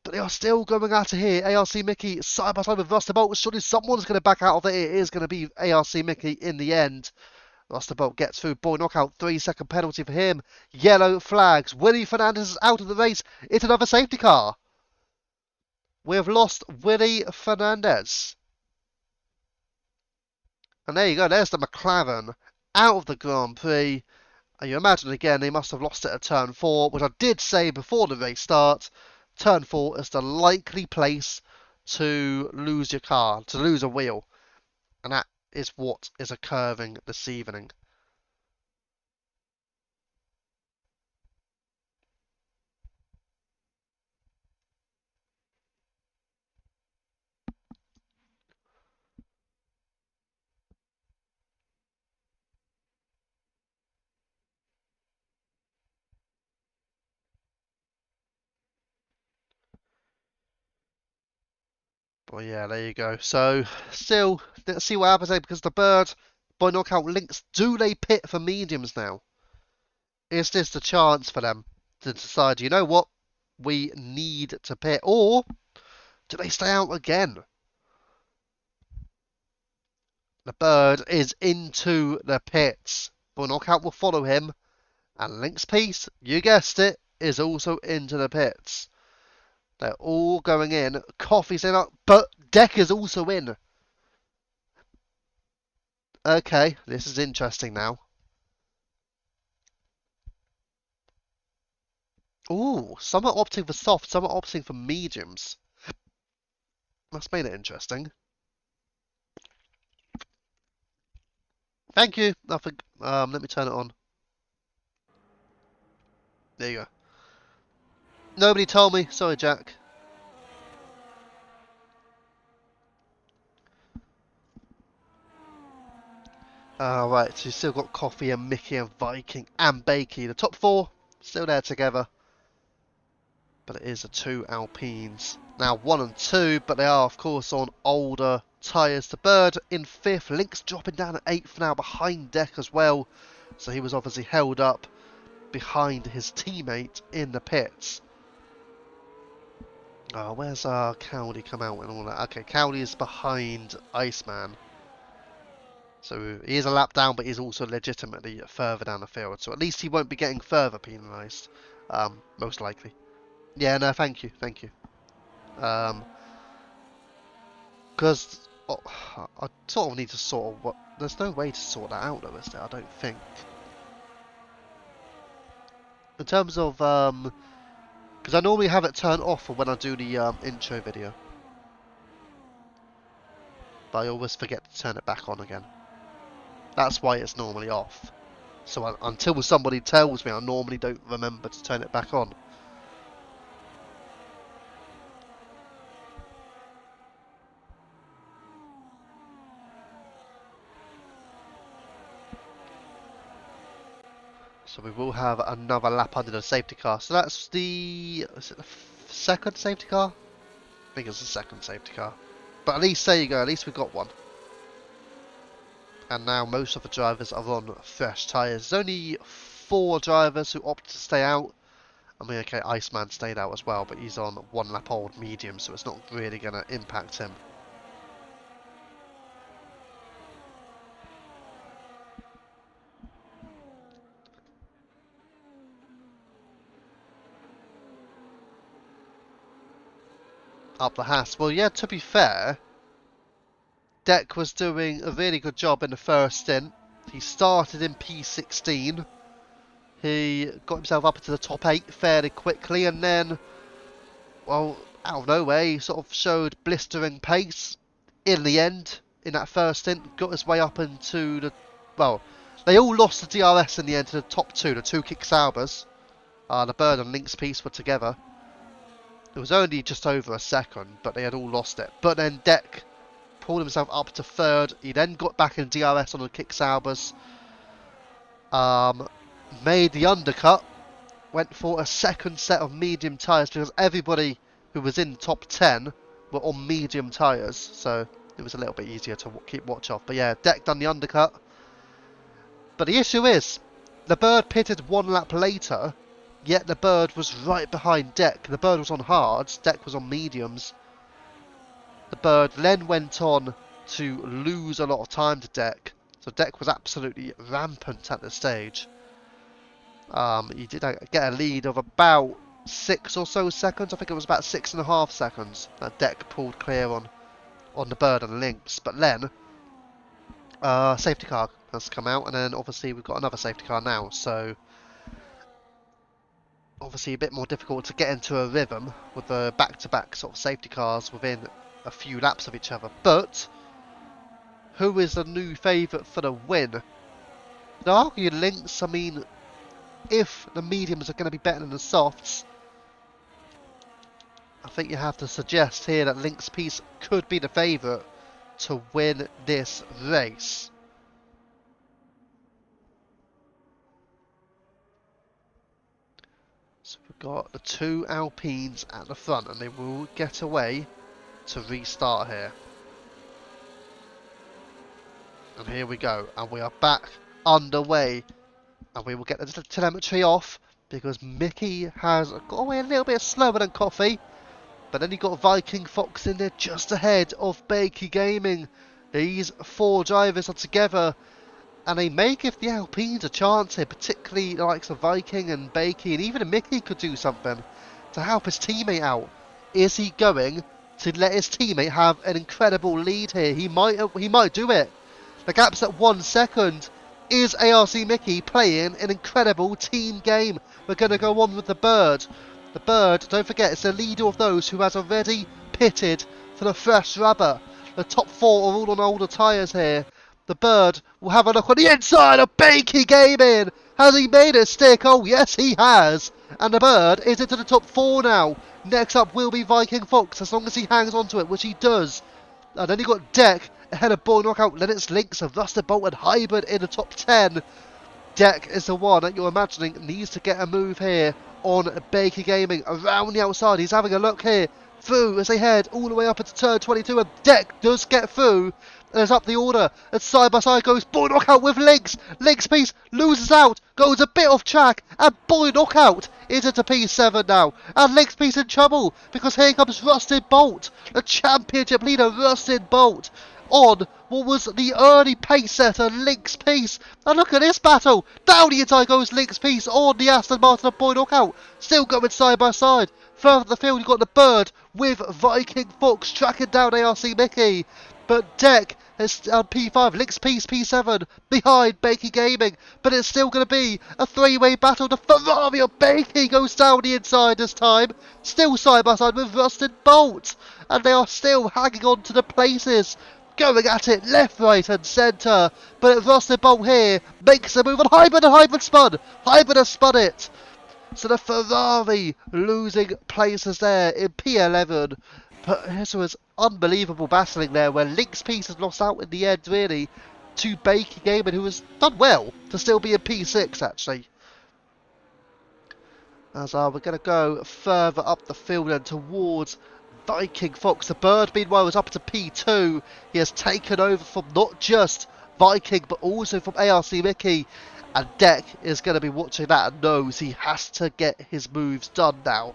But they are still going at it here. ARC Mickey side by side with Rusted Bolt. Surely someone's going to back out of it. It is going to be ARC Mickey in the end. Rusted Bolt gets through. Boy Knockout, 3-second penalty for him. Yellow flags. Willie Fernandez is out of the race. It's another safety car. We have lost Willie Fernandez. And there you go. There's the McLaren out of the Grand Prix. And you imagine again they must have lost it at turn 4, which I did say before the race starts. Turn 4 is the likely place to lose your car, to lose a wheel. And that is what is occurring this evening. But yeah, there you go. So, still, let's see what happens there, because the Bird, Boy Knockout Links, do they pit for mediums now? Is this the chance for them to decide, you know what, we need to pit? Or do they stay out again? The Bird is into the pits. Boy Knockout will follow him. And Link's Piece, you guessed it, is also into the pits. They're all going in. Coffee's in, but Deck is also in. Okay, this is interesting now. Ooh, some are opting for soft, some are opting for mediums. That's made it interesting. Thank you. Nothing. Let me turn it on. There you go. Nobody told me. Sorry, Jack. Right, so you've still got Coffee and Mickey and Viking and Bakey. The top 4 still there together. But it is the 2 Alpines. Now 1 and 2, but they are of course on older tyres. The Bird in 5th. Link's dropping down at 8th now behind Deck as well. So he was obviously held up behind his teammate in the pits. Oh, where's Cowley come out and all that? Okay, Cowley is behind Iceman. So he is a lap down, but he's also legitimately further down the field. So at least he won't be getting further penalised, most likely. Yeah, no, thank you, thank you. Because I sort of need to sort of there's no way to sort that out though, is there? I don't think. In terms of because I normally have it turned off for when I do the intro video, but I always forget to turn it back on again. That's why it's normally off. So until somebody tells me, I normally don't remember to turn it back on. So we will have another lap under the safety car. So that's is it the second safety car? I think it's the second safety car. But at least, there you go, at least we got one. And now most of the drivers are on fresh tyres. There's only 4 drivers who opt to stay out. I mean, okay, Iceman stayed out as well, but he's on 1 lap old medium, so it's not really going to impact him. Up the Haas. Well, yeah, to be fair, Deck was doing a really good job in the first stint. He started in P16. He got himself up into the top 8 fairly quickly, and then, well, out of nowhere, he sort of showed blistering pace in the end. In that first stint, got his way up into the, well, they all lost the DRS in the end to the top 2, the 2 kick Saubers. The Bird and Lynx piece were together. It was only just over a second, but they had all lost it. But then Deck pulled himself up to 3rd. He then got back in DRS on the kick Saubers. Made the undercut. Went for a second set of medium tyres because everybody who was in the top 10 were on medium tyres. So it was a little bit easier to keep watch of. But yeah, Deck done the undercut. But the issue is, the Bird pitted 1 lap later, yet the Bird was right behind Deck. The Bird was on hards, Deck was on mediums. The Bird then went on to lose a lot of time to Deck. So Deck was absolutely rampant at this stage. He did get a lead of about 6 or so seconds. I think it was about 6.5 seconds that Deck pulled clear on the Bird and Lynx. But then, safety car has come out, and then obviously we've got another safety car now. So obviously a bit more difficult to get into a rhythm with the back-to-back sort of safety cars within a few laps of each other. But who is the new favourite for the win? Now, argue Lynx. I mean, if the mediums are going to be better than the softs, I think you have to suggest here that Lynx Piece could be the favourite to win this race. So we've got the 2 Alpines at the front, and they will get away to restart here. And here we go, and we are back underway. And we will get the telemetry off because Mickey has got away a little bit slower than Coffee. But then you got Viking Fox in there just ahead of Bakey Gaming. These 4 drivers are together, and they may give the Alpines a chance here, particularly the likes of Viking and Bakey, and even Mickey could do something to help his teammate out. Is he going to let his teammate have an incredible lead here? He might do it. The gap's at 1 second. Is ARC Mickey playing an incredible team game? We're going to go on with the Bird. The Bird, don't forget, it's the leader of those who has already pitted for the fresh rubber. The top 4 are all on older tyres here. The Bird will have a look on the inside of Bakey Gaming. Has he made it stick? Oh, yes, he has. And the Bird is into the top 4 now. Next up will be Viking Fox, as long as he hangs on to it, which he does. And then you got Deck ahead of Boy Knockout, Lennox Lynx, and Rusted Bolt and Hybrid in the top 10. Deck is the one that you're imagining needs to get a move here on Baker Gaming. Around the outside, he's having a look here. Through as they head all the way up into turn 22, and Deck does get through. There's up the order, and side by side goes Boy Knockout with Lynx. Lynx Piece loses out, goes a bit off track, and Boy Knockout is into P7 now. And Link's Piece in trouble because here comes Rusted Bolt, the championship leader Rusted Bolt, on what was the early pace setter Link's Piece. And look at this battle. Down the inside goes Link's Piece on the Aston Martin of Boy Knockout. Still going side by side. Further up the field, you've got the Bird with Viking Fox tracking down ARC Mickey. But Deck is on P5, Link's Piece P7 behind Bakey Gaming. But it's still going to be a three-way battle. The Ferrari of Bakey goes down the inside this time. Still side by side with Rusted Bolt. And they are still hanging on to the places. Going at it left, right and centre. But Rusted Bolt here makes a move on Hybrid, and Hybrid spun. Hybrid has spun it. So the Ferrari losing places there in P11. But this was unbelievable battling there where Link's Piece has lost out in the end really to Bakey Gaming, who has done well to still be in P6 actually. As we're going to go further up the field and towards Viking Fox. The Bird meanwhile was up to P2. He has taken over from not just Viking but also from ARC Mickey. And Deck is going to be watching that and knows he has to get his moves done now.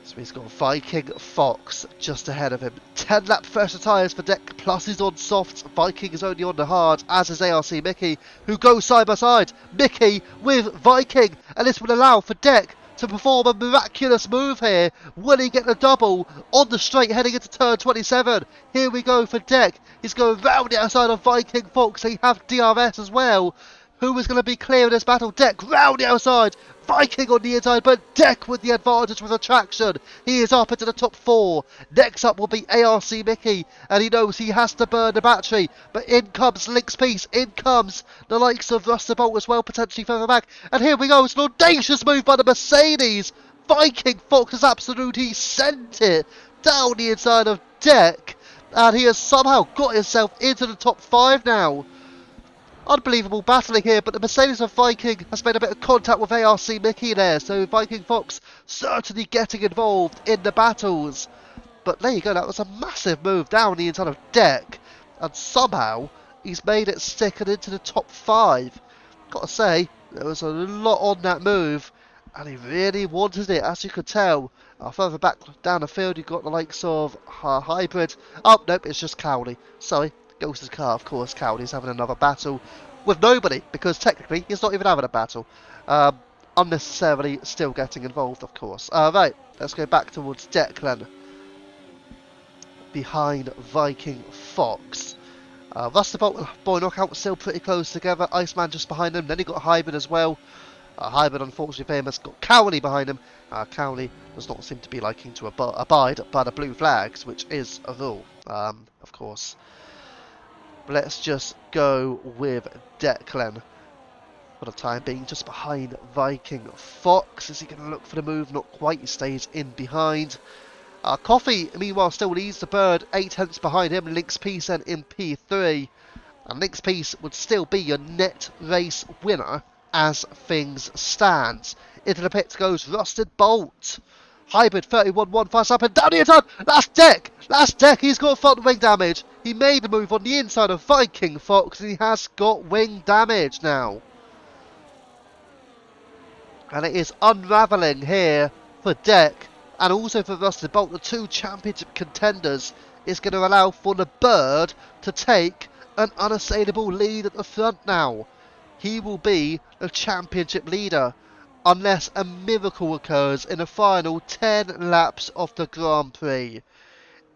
So he's got Viking Fox just ahead of him. 10 lap fresher tyres for Deck, plus he's on softs. Viking is only on the hard, as is ARC Mickey, who goes side by side. Mickey with Viking, and this will allow for Deck to perform a miraculous move here. Will he get the double on the straight heading into turn 27? Here we go for Deck. He's going round the outside of Viking Fox. They have DRS as well. Who is going to be clear in this battle? Deck round the outside. Viking on the inside, but Deck with the advantage with attraction. He is up into the top 4. Next up will be ARC Mickey, and he knows he has to burn the battery. But in comes Link's Piece, in comes the likes of Rusted Bolt as well, potentially further back. And here we go, it's an audacious move by the Mercedes. Viking Fox has absolutely sent it down the inside of Deck, and he has somehow got himself into the top 5 now. Unbelievable battling here, but the Mercedes of Viking has made a bit of contact with ARC Mickey there, so Viking Fox certainly getting involved in the battles. But there you go, that was a massive move down the inside of Deck, and somehow he's made it second into the top 5. Gotta say, there was a lot on that move, and he really wanted it, as you could tell. Further back down the field, you've got the likes of Hybrid. Oh, nope, it's just Cowley. Sorry. Ghost's car, of course. Cowley's having another battle with nobody, because technically he's not even having a battle. Unnecessarily still getting involved, of course. Right, let's go back towards Declan. Behind Viking Fox. Rusted Bolt and Boy Knockout still pretty close together. Iceman just behind them. Then you got Hybrid as well. Hybrid, unfortunately for him, has got Cowley behind him. Cowley does not seem to be liking to abide by the blue flags, which is a rule, of course. Let's just go with Declan for the time being, just behind Viking Fox. Is he going to look for the move? Not quite. He stays in behind. Coffee, meanwhile, still leads the Bird 8 tenths behind him. Link's Piece then in P3. And Link's Piece would still be your net race winner as things stand. Into the pits goes Rusted Bolt. Hybrid 31-1 fast up and down the inside. Last Deck. Last Deck. He's got front wing damage. He made a move on the inside of Viking Fox, and he has got wing damage now. And it is unravelling here for Deck and also for Rusted Bolt, the two championship contenders. Is going to allow for the Bird to take an unassailable lead at the front now. He will be the championship leader unless a miracle occurs in the final 10 laps of the Grand Prix.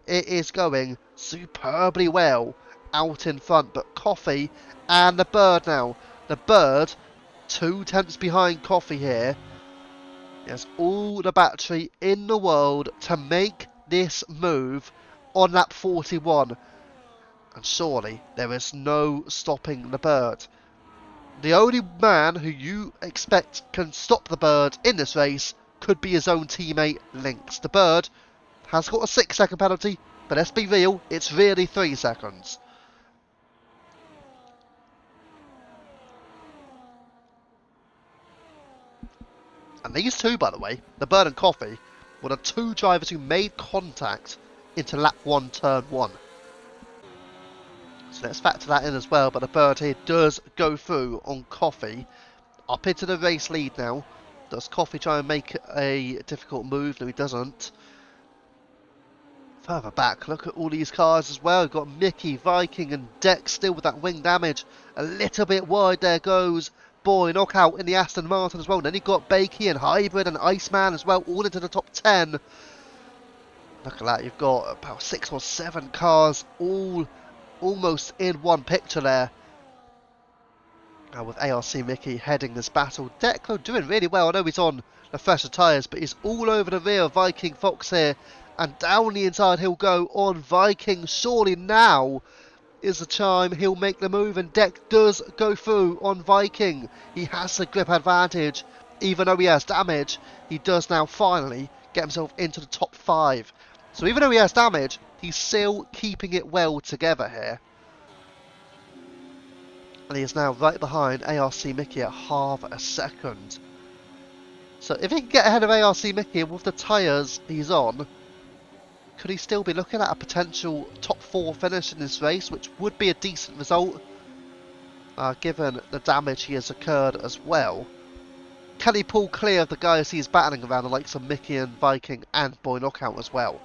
It is going superbly well out in front, but Coffee and the Bird now. The Bird 2 tenths behind Coffee here. He has all the battery in the world to make this move on lap 41. And surely there is no stopping the Bird. The only man who you expect can stop the Bird in this race could be his own teammate, Lynx. The Bird has got a 6-second penalty, but let's be real, it's really 3 seconds. And these two, by the way, the Bird and Coffee, were the 2 drivers who made contact into lap 1, turn 1. So let's factor that in as well, but the Bird here does go through on Coffee up into the race lead now. Does Coffee try and make a difficult move? No, he doesn't. Further back, look at all these cars as well. You've got Mickey, Viking and Deck still with that wing damage. A little bit wide there goes Boy Knockout in the Aston Martin as well. Then you've got Bakey and Hybrid and Iceman as well, all into the top 10. Look at that, you've got about 6 or 7 cars all almost in one picture there. With ARC Mickey heading this battle. Declo doing really well. I know he's on the fresher tyres, but he's all over the rear of Viking Fox here. And down the inside he'll go on Viking. Surely now is the time he'll make the move, and Deck does go through on Viking. He has the grip advantage. Even though he has damage, he does now finally get himself into the top 5. So even though he has damage, he's still keeping it well together here. And he is now right behind ARC Mickey at half a second. So if he can get ahead of ARC Mickey with the tyres he's on, could he still be looking at a potential top 4 finish in this race, which would be a decent result, given the damage he has occurred as well. Can he pull clear of the guys he's battling around, the likes of Mickey and Viking and Boy Knockout as well?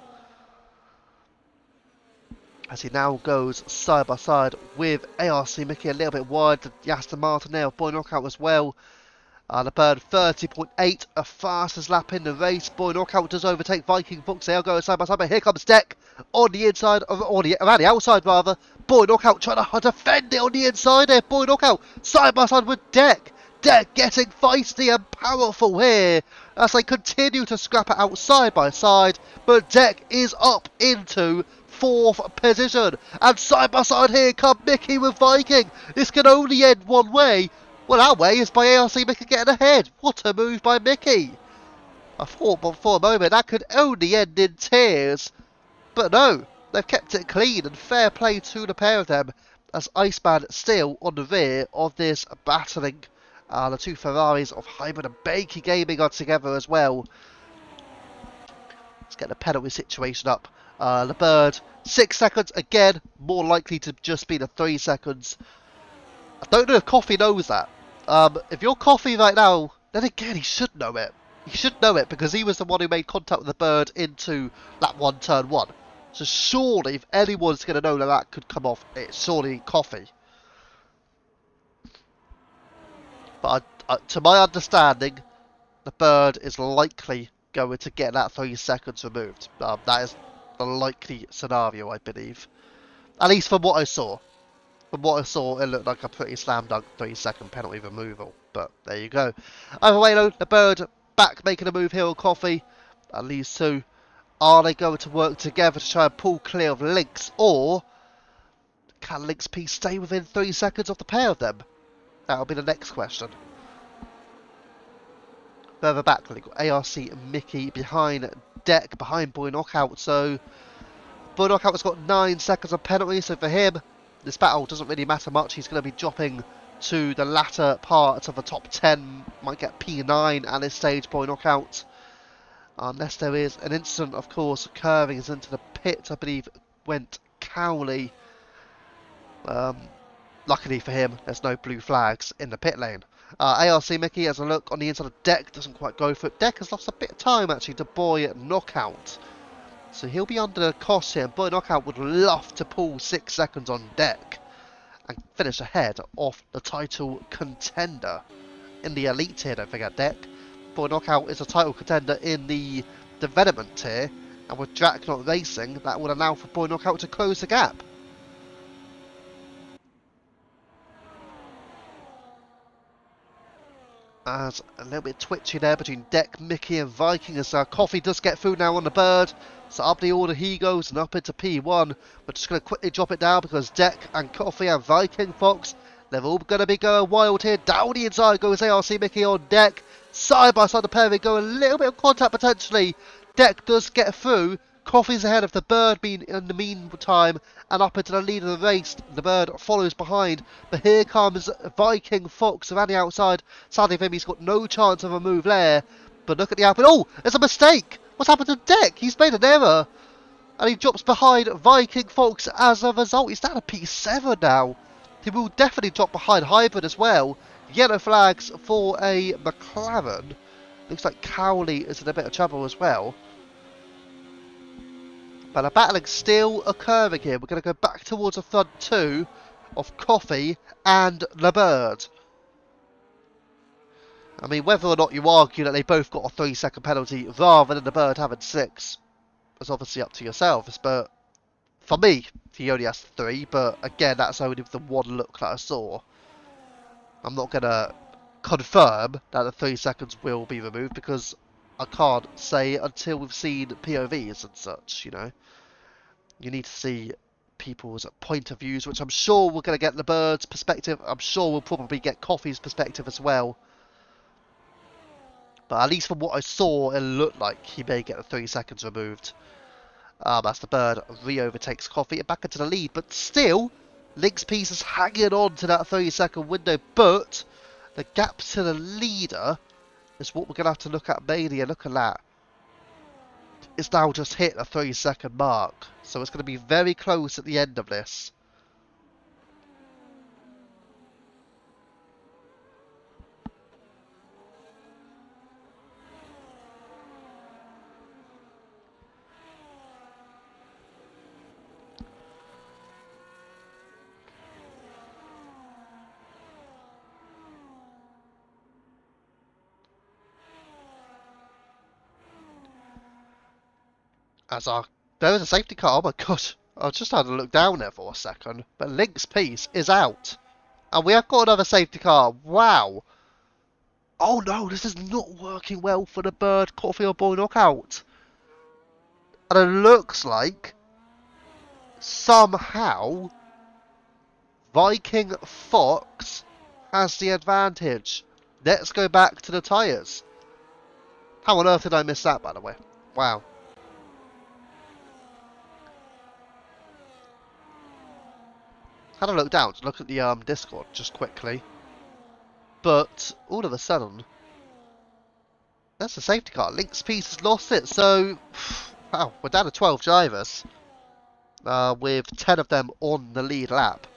As he now goes side by side with ARC Mickey, a little bit wide, the Aston Martin there, Boy Knockout as well. The Bird 30.8, a fastest lap in the race. Boy Knockout does overtake Viking Fox. They'll go side by side, but here comes Deck on the inside, around the outside rather. Boy Knockout trying to defend it on the inside there. Boy Knockout side by side with Deck. Deck getting feisty and powerful here as they continue to scrap it out side by side. But Deck is up into 4th position, and side by side here come Mickey with Viking. This can only end one way. Well, our way is by ARC Mickey getting ahead. What a move by Mickey. I thought for a moment that could only end in tears, but no, they've kept it clean, and fair play to the pair of them, as Iceman still on the rear of this battling. The 2 Ferraris of Hybrid and Bakey Gaming are together as well. Let's get the penalty situation up. The Bird, 6 seconds, again, more likely to just be the 3 seconds. I don't know if Coffee knows that. If you're Coffee right now, then again, he should know it. He should know it because he was the one who made contact with the Bird into lap 1, turn 1. So surely, if anyone's going to know that that could come off, it's surely Coffee. But to my understanding, the Bird is likely going to get that 3 seconds removed. That is the likely scenario, I believe. At least from what I saw. From what I saw, it looked like a pretty slam dunk 3-second penalty removal. But there you go. Either way, though, the Bird back making a move here on Coffee. At least 2. Are they going to work together to try and pull clear of Lynx? Or can Lynx P stay within 3 seconds of the pair of them? That'll be the next question. Further back, we've got ARC Mickey behind Deck, behind Boy Knockout. So Boy Knockout has got 9 seconds of penalty. So for him, this battle doesn't really matter much. He's going to be dropping to the latter part of the top 10. Might get P9 at this stage, Boy Knockout. Unless there is an incident, of course, curving us into the pit. I believe went Cowley. Luckily for him, there's no blue flags in the pit lane. ARC Mickey has a look on the inside of Deck. Doesn't quite go for it. Deck has lost a bit of time, actually, to Boy Knockout. So he'll be under the cost here. Boy Knockout would love to pull 6 seconds on Deck and finish ahead of the title contender in the elite tier. Don't forget Deck. Boy Knockout is a title contender in the development tier, and with Drac not racing, that would allow for Boy Knockout to close the gap. As a little bit twitchy there between Deck, Mickey and Viking, as Coffee does get through now on the Bird. So up the order he goes and up into P1. We're just going to quickly drop it down because Deck and Coffee and Viking Fox, they're all going to be going wild here. Down the inside goes ARC Mickey on Deck. Side by side the pair, they go a little bit of contact potentially. Deck does get through. Coffee's ahead of the Bird being in the meantime and up into the lead of the race. The Bird follows behind, but here comes Viking Fox around the outside. Sadly for him, he's got no chance of a move there. But look at the output. Oh, there's a mistake. What's happened to Deck? He's made an error. And he drops behind Viking Fox as a result. He's down to P7 now. He will definitely drop behind Hybrid as well. Yellow flags for a McLaren. Looks like Cowley is in a bit of trouble as well. But a battling still occurring here. We're going to go back towards the front two of Coffee and LeBird. I mean, whether or not you argue that they both got a 3-second penalty rather than LeBird having 6, is obviously up to yourselves. But for me, he only has 3. But again, that's only with the one look that I saw. I'm not going to confirm that the 3 seconds will be removed because I can't say until we've seen POVs and such, you know. You need to see people's point of views, which I'm sure we're going to get LeBird's perspective. I'm sure we'll probably get Coffee's perspective as well. But at least from what I saw, it looked like he may get the 3 seconds removed. As LeBird re-overtakes Coffee and back into the lead. But still, Link's piece is hanging on to that 30-second window. But the gap to the leader is what we're going to have to look at mainly. And look at that. It's now just hit the 3-second mark. So it's going to be very close at the end of this. There is a safety car. Oh my god. I just had to look down there for a second. But Link's piece is out. And we have got another safety car. Wow. Oh no, this is not working well for the Bird Coffee or Boy knockout. And it looks like somehow Viking Fox has the advantage. Let's go back to the tyres. How on earth did I miss that, by the way? Wow. Had a look down to look at the Discord just quickly. But all of a sudden, that's a safety car. Link's piece has lost it. So, wow, we're down to 12 drivers. With 10 of them on the lead lap.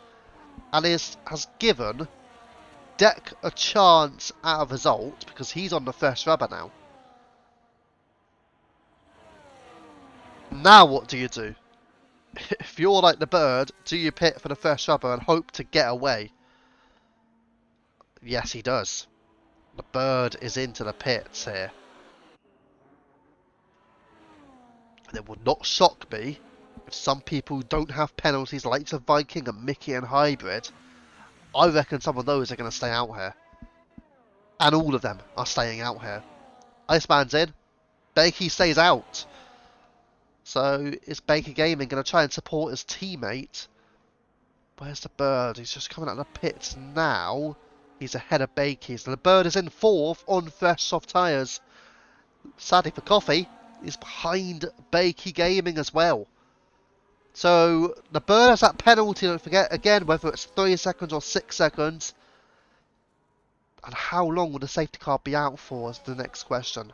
And this has given Deck a chance at a result because he's on the fresh rubber now. Now what do you do? If you're like the Bird, do you pit for the fresh rubber and hope to get away? Yes, he does. The Bird is into the pits here. And it would not shock me if some people don't have penalties like the Viking and Mickey and Hybrid. I reckon some of those are going to stay out here. And all of them are staying out here. Iceman's in. Bakey stays out. So is Baker Gaming going to try and support his teammate? Where's the Bird? He's just coming out of the pits now. He's ahead of Bakey. So the Bird is in 4th on fresh soft tyres. Sadly for Coffee, he's behind Bakey Gaming as well. So the Bird has that penalty, don't forget, again, whether it's 3 seconds or 6 seconds. And how long will the safety car be out for is the next question.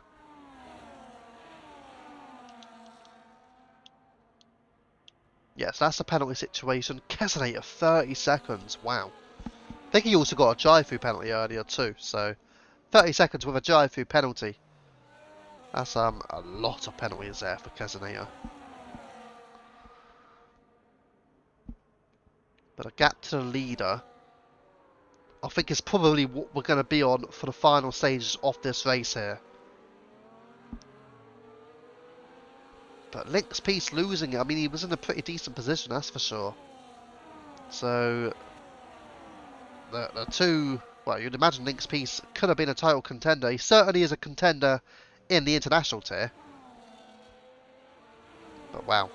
Yes, that's a penalty situation. Kesenator, 30 seconds. Wow. I think he also got a drive-through penalty earlier too. So 30 seconds with a drive-through penalty. That's a lot of penalties there for Kesenator. But a gap to the leader, I think, is probably what we're going to be on for the final stages of this race here. But Link's piece losing it. I mean, he was in a pretty decent position, that's for sure. So the two, well, you'd imagine Link's piece could have been a title contender. He certainly is a contender in the international tier. But wow.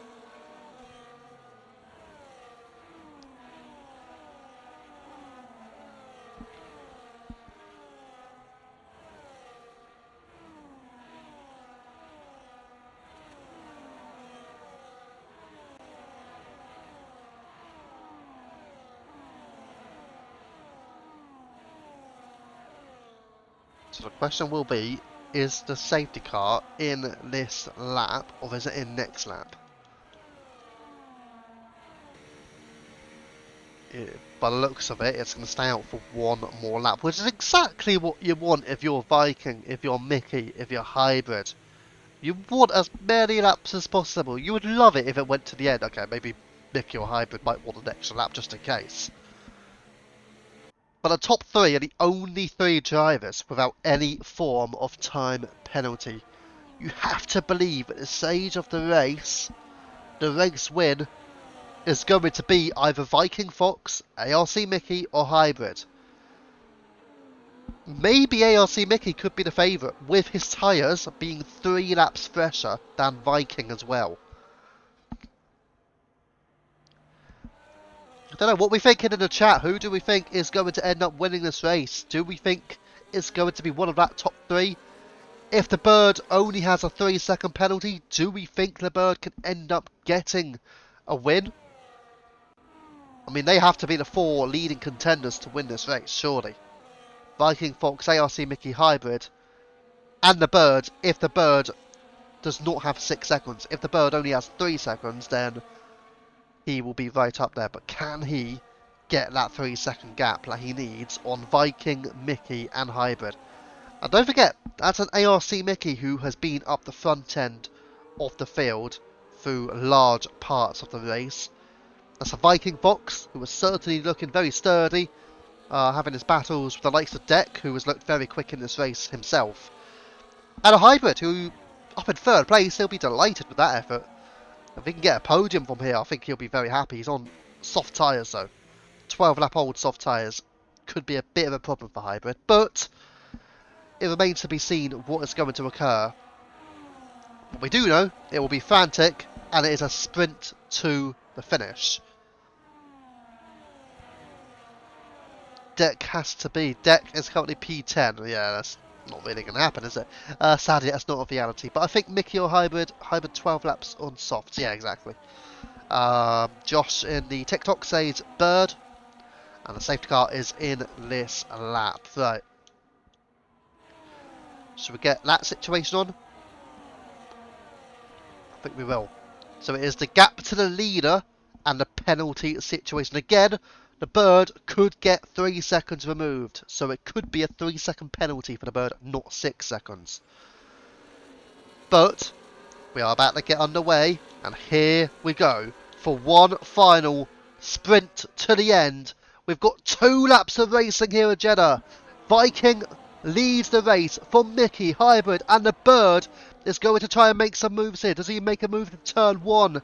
So the question will be, is the safety car in this lap or is it in next lap? by the looks of it, it's going to stay out for one more lap, which is exactly what you want if you're Viking, if you're Mickey, if you're Hybrid. You want as many laps as possible. You would love it if it went to the end. Okay, maybe Mickey or Hybrid might want an extra lap just in case. But the top three are the only three drivers without any form of time penalty. You have to believe at this stage of the race win is going to be either Viking Fox, ARC Mickey, or Hybrid. Maybe ARC Mickey could be the favourite, with his tyres being 3 laps fresher than Viking as well. I don't know, what we thinking in the chat? Who do we think is going to end up winning this race? Do we think it's going to be one of that top 3? If the bird only has a 3-second penalty, do we think the bird can end up getting a win? I mean, they have to be the 4 leading contenders to win this race, surely. Viking, Fox, ARC, Mickey, Hybrid, and the bird. If the bird does not have 6 seconds, if the bird only has 3 seconds, then he will be right up there. But can he get that 3-second gap that he needs on Viking, Mickey, and Hybrid? And don't forget, that's an ARC Mickey who has been up the front end of the field through large parts of the race. That's a Viking Fox, who was certainly looking very sturdy, having his battles with the likes of Deck, who has looked very quick in this race himself. And a Hybrid, who, up in 3rd place, he'll be delighted with that effort. If he can get a podium from here, I think he'll be very happy. He's on soft tyres, though. 12-lap-old soft tyres could be a bit of a problem for Hybrid, but it remains to be seen what is going to occur. What we do know, it will be frantic, and it is a sprint to the finish. Deck has to be. Deck is currently P10. Yeah, that's not really going to happen, is it? Sadly, that's not a reality. But I think Mickey or Hybrid 12 laps on softs. Yeah, exactly. Josh in the TikTok says bird, and the safety car is in this lap. Right. Should we get that situation on? I think we will. So it is the gap to the leader and the penalty situation. Again, the bird could get 3 seconds removed. So it could be a 3-second penalty for the bird, not 6 seconds. But we are about to get underway. And here we go for one final sprint to the end. We've got 2 laps of racing here at Jeddah. Viking leads the race for Mickey, Hybrid, and the bird is going to try and make some moves here. Does he make a move to turn 1?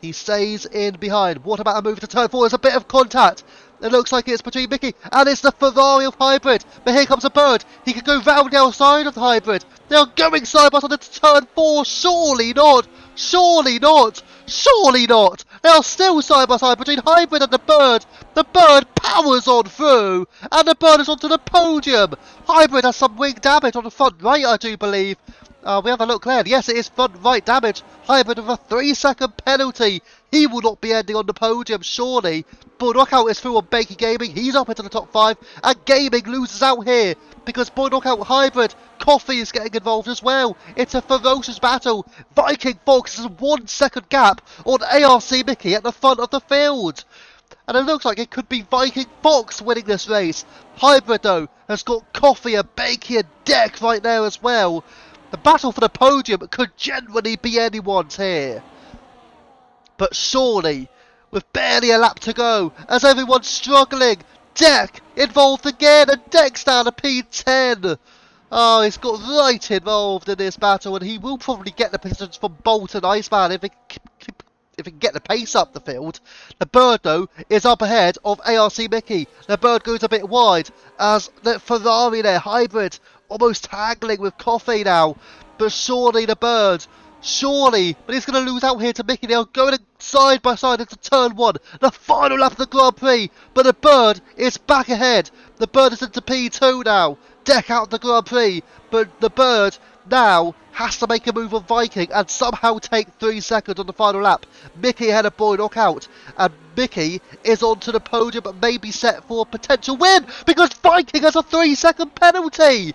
He stays in behind. What about a move to turn 4? There's a bit of contact. It looks like it's between Mickey and it's the Ferrari of Hybrid. But here comes a bird. He could go round the outside of the Hybrid. They are going side by side into turn 4. Surely not. Surely not. Surely not. They are still side by side between Hybrid and the bird. The bird powers on through. And the bird is onto the podium. Hybrid has some wing damage on the front right, I do believe. We have a look there. Yes, it is front right damage. Hybrid with a 3-second penalty. He will not be ending on the podium, surely. Boy Knockout is through on Bakey Gaming. He's up into the top 5. And Gaming loses out here because Boy Knockout Hybrid, Coffee is getting involved as well. It's a ferocious battle. Viking Fox has a 1-second gap on ARC Mickey at the front of the field. And it looks like it could be Viking Fox winning this race. Hybrid, though, has got Coffee and Bakey and Deck right there as well. The battle for the podium could genuinely be anyone's here. But surely, with barely a lap to go, as everyone's struggling, Deck involved again, and Deck's down to P10. Oh, he's got right involved in this battle, and he will probably get the positions from Bolt and Iceman if he can get the pace up the field. The bird, though, is up ahead of ARC Mickey. The bird goes a bit wide as the Ferrari there, Hybrid, almost tangling with Coffee now. But surely the bird, surely, but he's going to lose out here to Mickey. They are going side by side into turn 1, the final lap of the Grand Prix. But the bird is back ahead. The bird is into P2 now. Deck out the Grand Prix, but the bird now has to make a move on Viking and somehow take 3 seconds on the final lap. Mickey had a Boy Knockout, and Mickey is onto the podium but may be set for a potential win because Viking has a 3-second penalty.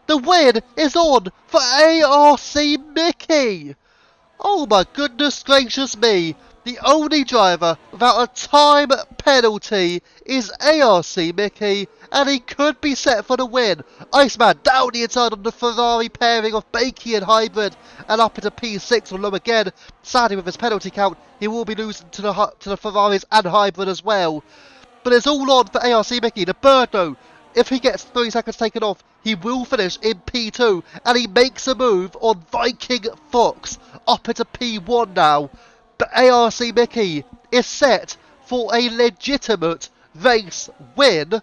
The win is on for ARC Mickey. Oh my goodness gracious me. The only driver without a time penalty is ARC Mickey, and he could be set for the win. Iceman down the inside on the Ferrari pairing of Bakey and Hybrid, and up into P6 on low again. Sadly, with his penalty count, he will be losing to the Ferraris and Hybrid as well. But it's all on for ARC Mickey. The bird, though, if he gets 3 seconds taken off, he will finish in P2, and he makes a move on Viking Fox up into P1 now. But ARC Mickey is set for a legitimate race win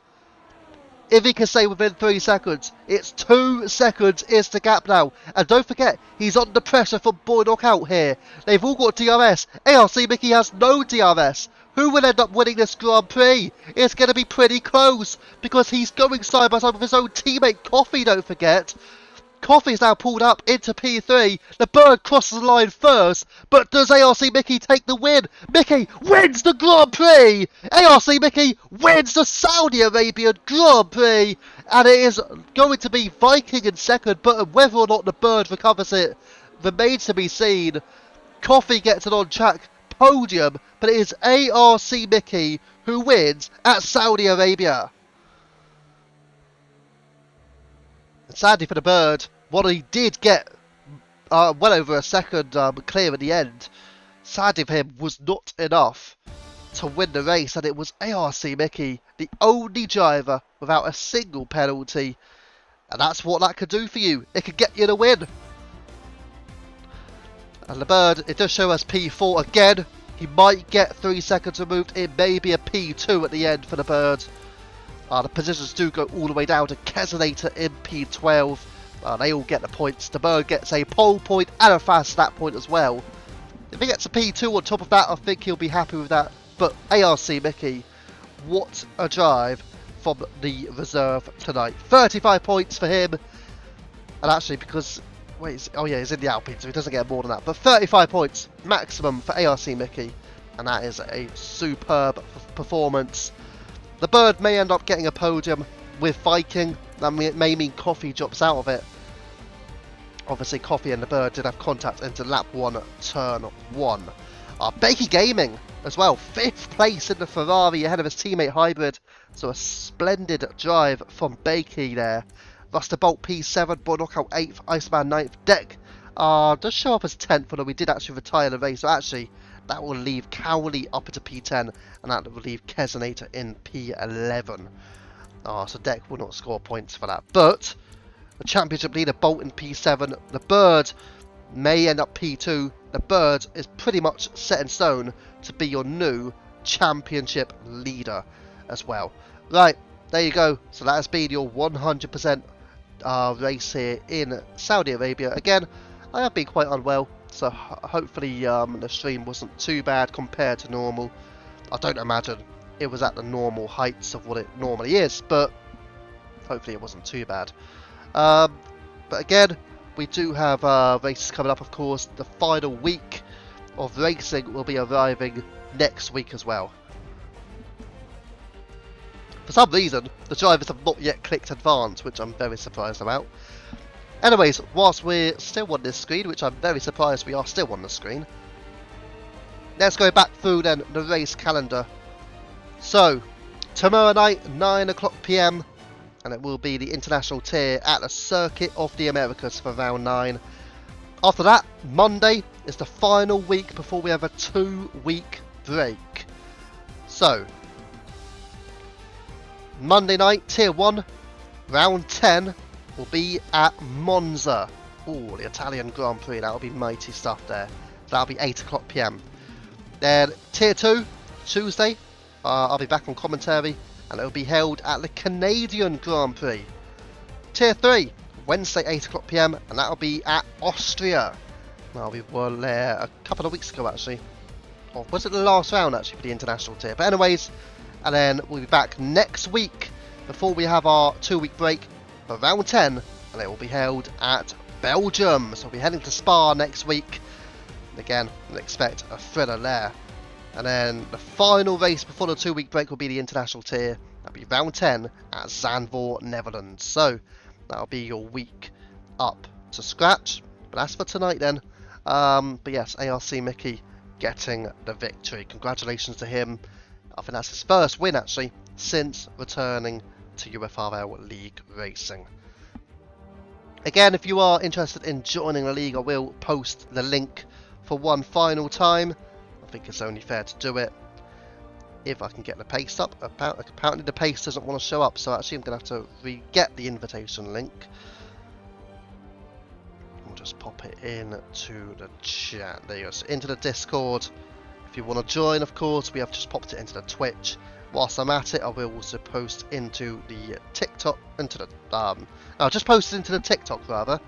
if he can stay within 3 seconds. It's 2 seconds is the gap now. And don't forget, he's under pressure from Boy Knockout here. They've all got DRS. ARC Mickey has no DRS. Who will end up winning this Grand Prix? It's going to be pretty close because he's going side by side with his own teammate Coffee, don't forget. Coffee's now pulled up into P3. The bird crosses the line first, but does ARC Mickey take the win? Mickey wins the Grand Prix! ARC Mickey wins the Saudi Arabian Grand Prix! And it is going to be Viking in second, but whether or not the bird recovers it remains to be seen. Coffee gets an on-track podium, but it is ARC Mickey who wins at Saudi Arabia. Sadly for the bird, while he did get well over a second clear at the end, sadly for him was not enough to win the race, and it was ARC Mickey, the only driver without a single penalty, and that's what that could do for you. It could get you the win. And the bird, it does show us P4 again. He might get 3 seconds removed. It may be a P2 at the end for the bird. The positions do go all the way down to Kesonator in P12. They all get the points. The bird gets a pole point and a fast stat point as well. If he gets a P2 on top of that, I think he'll be happy with that. But ARC Mickey, what a drive from the reserve tonight. 35 points for him. And actually, because... Wait, oh yeah, he's in the Alpine, so he doesn't get more than that. But 35 points maximum for ARC Mickey. And that is a superb performance. The bird may end up getting a podium with Viking. That may mean Coffee drops out of it. Obviously, Coffee and the bird did have contact into lap 1, turn 1. Bakey Gaming as well. 5th place in the Ferrari ahead of his teammate Hybrid. So a splendid drive from Bakey there. Rusterbolt P7, Boy Knockout 8th, Iceman 9th. Deck does show up as 10th, although we did actually retire the race. So actually, that will leave Cowley up into P10, and that will leave Kesonator in P11. So Deck will not score points for that. But the championship leader, Bolt in P7. The bird may end up P2. The bird is pretty much set in stone to be your new championship leader as well. Right, there you go. So that has been your 100% race here in Saudi Arabia. Again, I have been quite unwell, so hopefully the stream wasn't too bad compared to normal. I don't imagine it was at the normal heights of what it normally is, but hopefully it wasn't too bad. But again, we do have races coming up, of course. The final week of racing will be arriving next week as well. For some reason, the drivers have not yet clicked advance, which I'm very surprised about. Anyways, whilst we're still on this screen, which I'm very surprised we are still on the screen, let's go back through then the race calendar. So, tomorrow night, 9 o'clock PM, and it will be the international tier at the Circuit of the Americas for round 9. After that, Monday is the final week before we have a 2-week break. So, Monday night, tier 1, round 10 will be at Monza. Oh, the Italian Grand Prix, that'll be mighty stuff there. That'll be 8 o'clock PM. Then tier 2, Tuesday, I'll be back on commentary, and it will be held at the Canadian Grand Prix. Tier 3, Wednesday 8 o'clock PM, and that'll be at Austria. Well, we were there a couple of weeks ago actually. Or was it the last round actually for the international tier? But anyways, and then we'll be back next week before we have our 2-week break for round 10, and it will be held at Belgium. So we'll be heading to Spa next week. And again, we'll expect a thriller there. And then the final race before the 2-week break will be the international tier. That'll be round 10 at Zandvoort, Netherlands. So that'll be your week up to scratch. But that's for tonight then. But yes, ARC Mickey getting the victory. Congratulations to him. I think that's his first win actually since returning to UFRL League Racing. Again, if you are interested in joining the league, I will post the link for one final time. I think it's only fair to do it. If I can get the paste up. Apparently the paste doesn't want to show up, so actually I'm going to have to re-get the invitation link. We'll just pop it in to the chat. There you go. So into the Discord. If you want to join, of course, we have just popped it into the Twitch. Whilst I'm at it, I will also post into the TikTok, I'll just post it into the TikTok rather.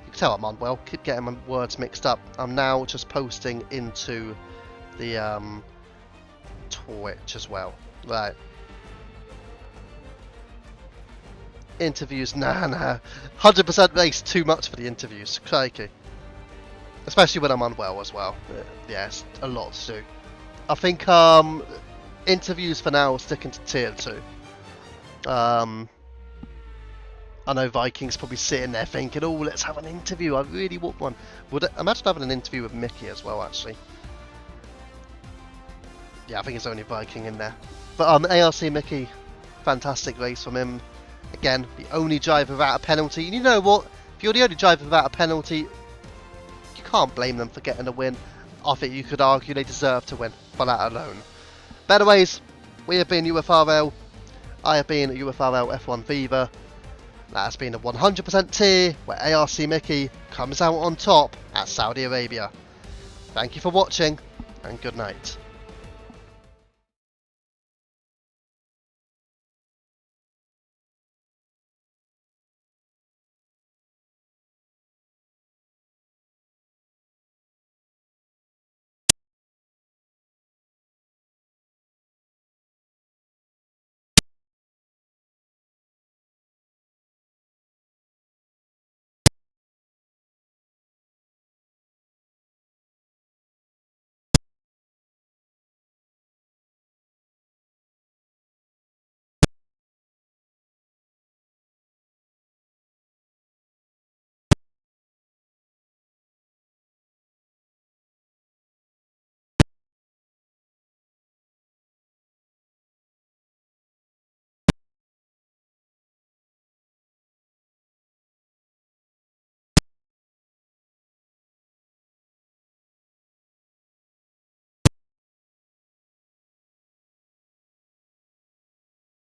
You can tell I'm unwell, keep getting my words mixed up. I'm now just posting into the Twitch as well. Right. Interviews, nah. 100% race too much for the interviews, crikey. Especially when I'm unwell as well. Yeah, it's a lot to do. I think interviews for now sticking to tier 2. I know Vikings probably sitting there thinking, oh, let's have an interview. I really want one. Imagine having an interview with Mickey as well, actually. Yeah, I think it's only Viking in there. But ARC Mickey, fantastic race from him. Again, the only driver without a penalty. And you know what? If you're the only driver without a penalty, you can't blame them for getting a win. I think you could argue they deserve to win for that alone. Better ways, we have been UFRL. I have been UFRL F1 Viva. That has been a 100% tier where ARC Mickey comes out on top at Saudi Arabia. Thank you for watching and good night.